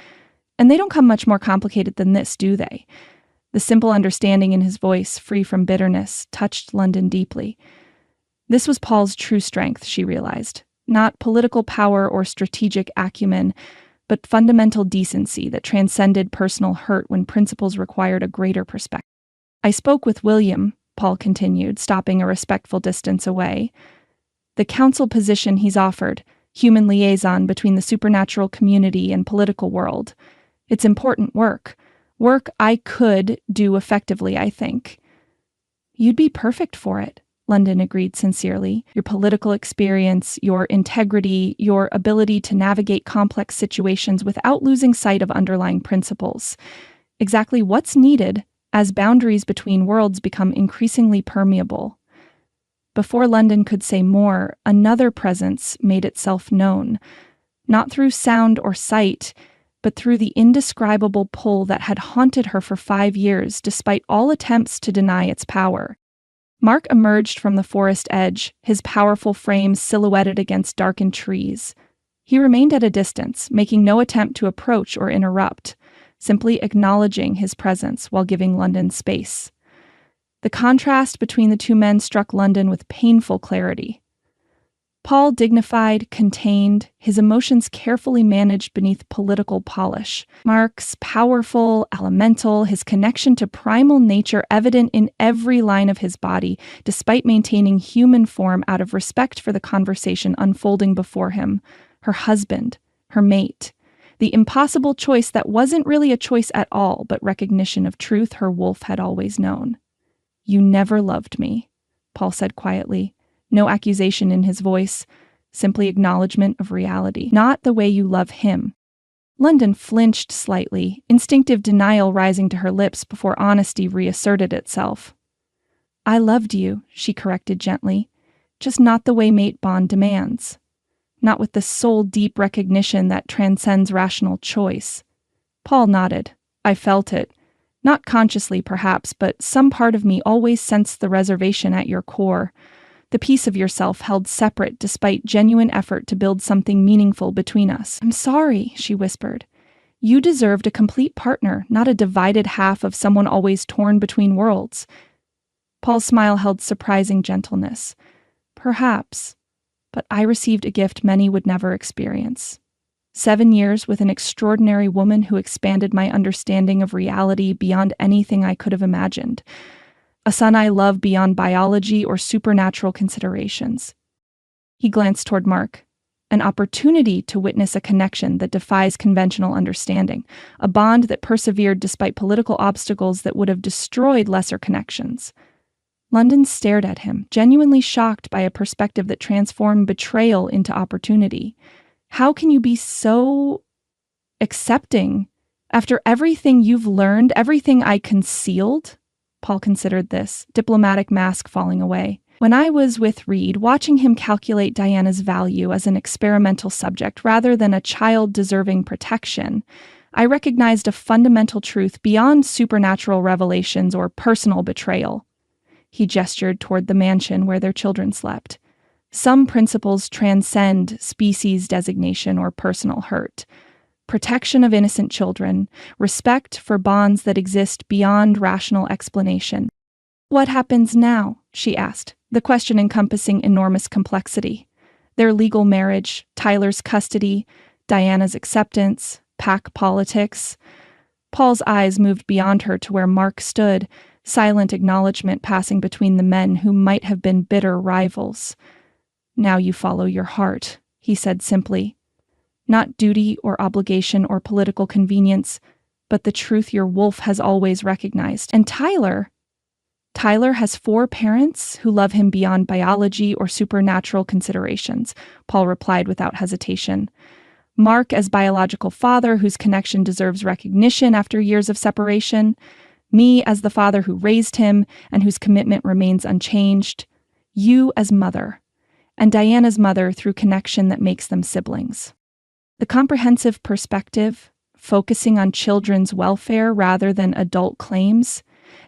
And they don't come much more complicated than this, do they? The simple understanding in his voice, free from bitterness, touched London deeply. This was Paul's true strength, she realized. Not political power or strategic acumen, but fundamental decency that transcended personal hurt when principles required a greater perspective. I spoke with William, Paul continued, stopping a respectful distance away. The council position he's offered, human liaison between the supernatural community and political world. It's important work. Work I could do effectively, I think. You'd be perfect for it, London agreed sincerely. Your political experience, your integrity, your ability to navigate complex situations without losing sight of underlying principles. Exactly what's needed as boundaries between worlds become increasingly permeable. Before London could say more, another presence made itself known. Not through sound or sight, but through the indescribable pull that had haunted her for 5 years despite all attempts to deny its power. Mark emerged from the forest edge, his powerful frame silhouetted against darkened trees. He remained at a distance, making no attempt to approach or interrupt, simply acknowledging his presence while giving London space. The contrast between the two men struck London with painful clarity. Paul dignified, contained, his emotions carefully managed beneath political polish. Mark's powerful, elemental, his connection to primal nature evident in every line of his body, despite maintaining human form out of respect for the conversation unfolding before him. Her husband, her mate. The impossible choice that wasn't really a choice at all, but recognition of truth her wolf had always known. You never loved me, Paul said quietly. No accusation in his voice, simply acknowledgement of reality. Not the way you love him. London flinched slightly, instinctive denial rising to her lips before honesty reasserted itself. I loved you, she corrected gently, just not the way mate bond demands. Not with the soul-deep recognition that transcends rational choice. Paul nodded. I felt it. Not consciously, perhaps, but some part of me always sensed the reservation at your core, the piece of yourself held separate despite genuine effort to build something meaningful between us. I'm sorry, she whispered. You deserved a complete partner, not a divided half of someone always torn between worlds. Paul's smile held surprising gentleness. Perhaps, but I received a gift many would never experience. 7 years with an extraordinary woman who expanded my understanding of reality beyond anything I could have imagined. A son I love beyond biology or supernatural considerations. He glanced toward Mark. An opportunity to witness a connection that defies conventional understanding, a bond that persevered despite political obstacles that would have destroyed lesser connections. London stared at him, genuinely shocked by a perspective that transformed betrayal into opportunity. How can you be so accepting after everything you've learned, everything I concealed? Paul considered this, diplomatic mask falling away. When I was with Reed, watching him calculate Diana's value as an experimental subject rather than a child deserving protection, I recognized a fundamental truth beyond supernatural revelations or personal betrayal. He gestured toward the mansion where their children slept. Some principles transcend species designation or personal hurt. Protection of innocent children, respect for bonds that exist beyond rational explanation. What happens now? She asked, the question encompassing enormous complexity. Their legal marriage, Tyler's custody, Diana's acceptance, pack politics. Paul's eyes moved beyond her to where Mark stood, silent acknowledgement passing between the men who might have been bitter rivals. Now you follow your heart, he said simply. Not duty or obligation or political convenience, but the truth your wolf has always recognized. And Tyler has 4 parents who love him beyond biology or supernatural considerations, Paul replied without hesitation. Mark as biological father whose connection deserves recognition after years of separation. Me as the father who raised him and whose commitment remains unchanged. You as mother. And Diana's mother through connection that makes them siblings. The comprehensive perspective, focusing on children's welfare rather than adult claims,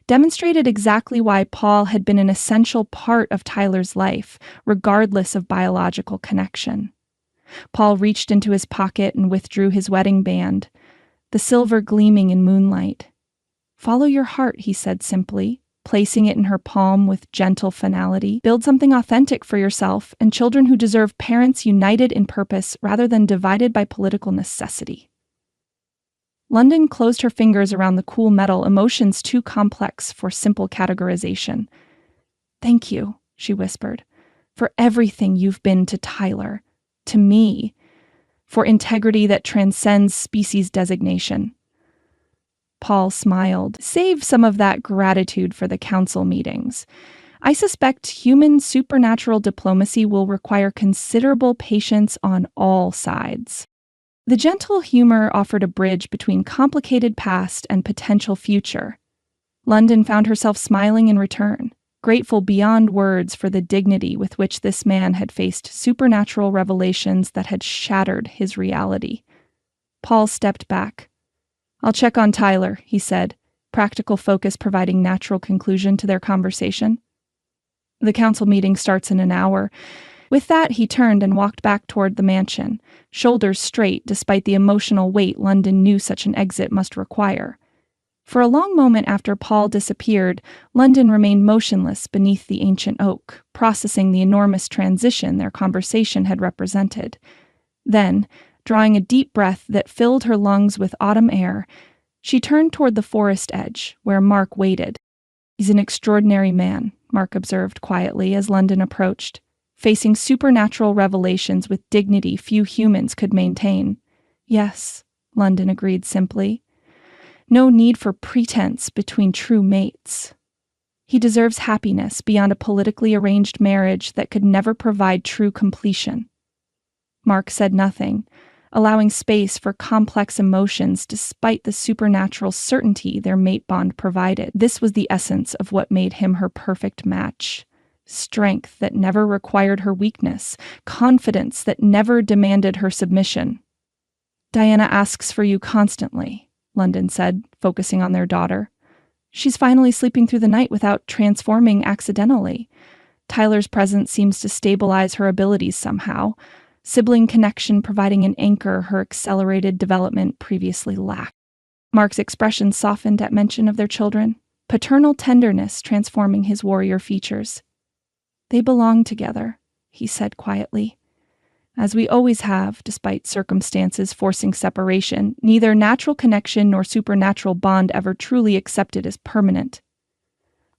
demonstrated exactly why Paul had been an essential part of Tyler's life, regardless of biological connection. Paul reached into his pocket and withdrew his wedding band, the silver gleaming in moonlight. Follow your heart, he said simply, placing it in her palm with gentle finality. Build something authentic for yourself and children who deserve parents united in purpose rather than divided by political necessity. London closed her fingers around the cool metal, emotions too complex for simple categorization. Thank you, she whispered, for everything you've been to Tyler, to me, for integrity that transcends species designation. Paul smiled. Save some of that gratitude for the council meetings. I suspect human supernatural diplomacy will require considerable patience on all sides. The gentle humor offered a bridge between complicated past and potential future. London found herself smiling in return, grateful beyond words for the dignity with which this man had faced supernatural revelations that had shattered his reality. Paul stepped back. I'll check on Tyler, he said, practical focus providing natural conclusion to their conversation. The council meeting starts in an hour. With that, he turned and walked back toward the mansion, shoulders straight despite the emotional weight London knew such an exit must require. For a long moment after Paul disappeared, London remained motionless beneath the ancient oak, processing the enormous transition their conversation had represented. Then, drawing a deep breath that filled her lungs with autumn air, she turned toward the forest edge, where Mark waited. He's an extraordinary man, Mark observed quietly as London approached, facing supernatural revelations with dignity few humans could maintain. Yes, London agreed simply. No need for pretense between true mates. He deserves happiness beyond a politically arranged marriage that could never provide true completion. Mark said nothing, allowing space for complex emotions despite the supernatural certainty their mate bond provided. This was the essence of what made him her perfect match. Strength that never required her weakness, confidence that never demanded her submission. Diana asks for you constantly, London said, focusing on their daughter. She's finally sleeping through the night without transforming accidentally. Tyler's presence seems to stabilize her abilities somehow, sibling connection providing an anchor her accelerated development previously lacked. Mark's expression softened at mention of their children, paternal tenderness transforming his warrior features. They belong together, he said quietly. As we always have, despite circumstances forcing separation, neither natural connection nor supernatural bond ever truly accepted as permanent.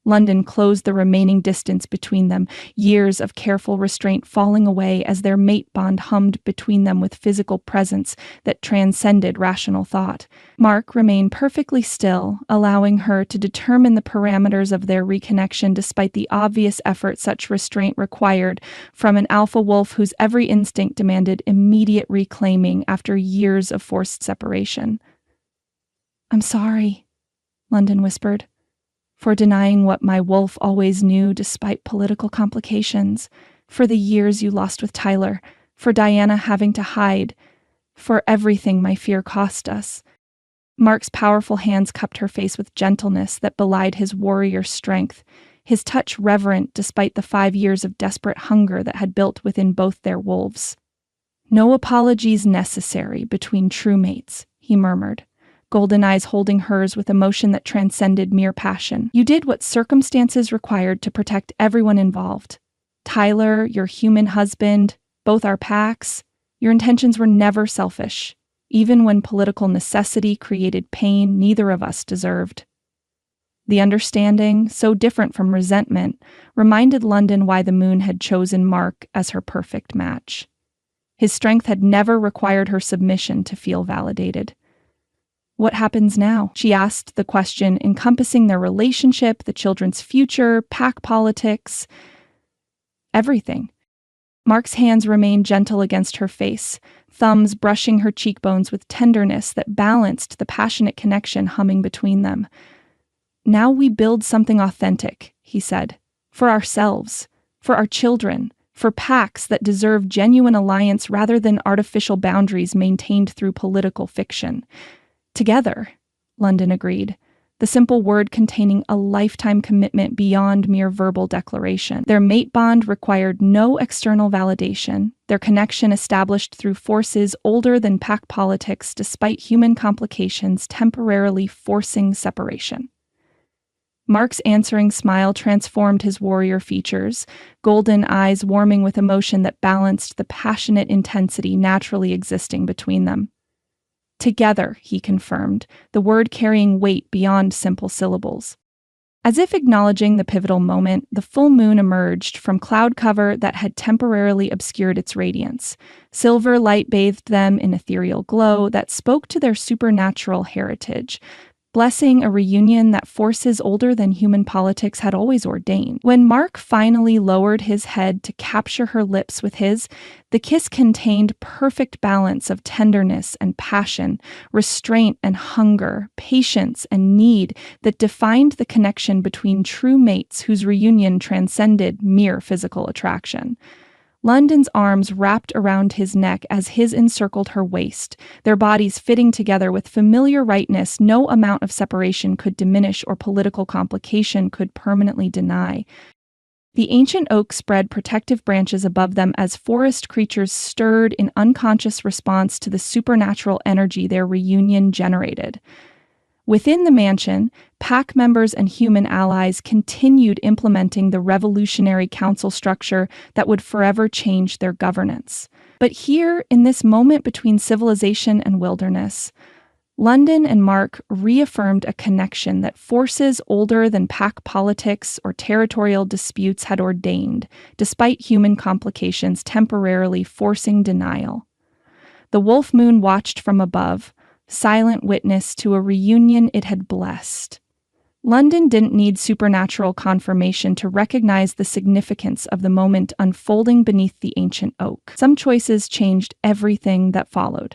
London closed the remaining distance between them, years of careful restraint falling away as their mate bond hummed between them with physical presence that transcended rational thought. Mark remained perfectly still, allowing her to determine the parameters of their reconnection despite the obvious effort such restraint required from an alpha wolf whose every instinct demanded immediate reclaiming after years of forced separation. "I'm sorry," London whispered, "for denying what my wolf always knew despite political complications, for the years you lost with Tyler, for Diana having to hide, for everything my fear cost us." Mark's powerful hands cupped her face with gentleness that belied his warrior strength, his touch reverent despite the 5 years of desperate hunger that had built within both their wolves. "No apologies necessary between true mates," he murmured, golden eyes holding hers with emotion that transcended mere passion. "You did what circumstances required to protect everyone involved. Tyler, your human husband, both our packs. Your intentions were never selfish. Even when political necessity created pain neither of us deserved." The understanding, so different from resentment, reminded London why the moon had chosen Mark as her perfect match. His strength had never required her submission to feel validated. "What happens now?" she asked, the question encompassing their relationship, the children's future, pack politics, everything. Mark's hands remained gentle against her face, thumbs brushing her cheekbones with tenderness that balanced the passionate connection humming between them. "Now we build something authentic," he said, "for ourselves, for our children, for packs that deserve genuine alliance rather than artificial boundaries maintained through political fiction." "Together," London agreed, the simple word containing a lifetime commitment beyond mere verbal declaration. Their mate bond required no external validation, their connection established through forces older than pack politics despite human complications temporarily forcing separation. Mark's answering smile transformed his warrior features, golden eyes warming with emotion that balanced the passionate intensity naturally existing between them. "Together," he confirmed, the word carrying weight beyond simple syllables. As if acknowledging the pivotal moment, the full moon emerged from cloud cover that had temporarily obscured its radiance. Silver light bathed them in ethereal glow that spoke to their supernatural heritage, blessing a reunion that forces older than human politics had always ordained. When Mark finally lowered his head to capture her lips with his, the kiss contained perfect balance of tenderness and passion, restraint and hunger, patience and need that defined the connection between true mates whose reunion transcended mere physical attraction. London's arms wrapped around his neck as his encircled her waist, their bodies fitting together with familiar rightness no amount of separation could diminish or political complication could permanently deny. The ancient oak spread protective branches above them as forest creatures stirred in unconscious response to the supernatural energy their reunion generated. Within the mansion, pack members and human allies continued implementing the revolutionary council structure that would forever change their governance. But here, in this moment between civilization and wilderness, London and Mark reaffirmed a connection that forces older than pack politics or territorial disputes had ordained, despite human complications temporarily forcing denial. The wolf moon watched from above, silent witness to a reunion it had blessed. London didn't need supernatural confirmation to recognize the significance of the moment unfolding beneath the ancient oak. Some choices changed everything that followed.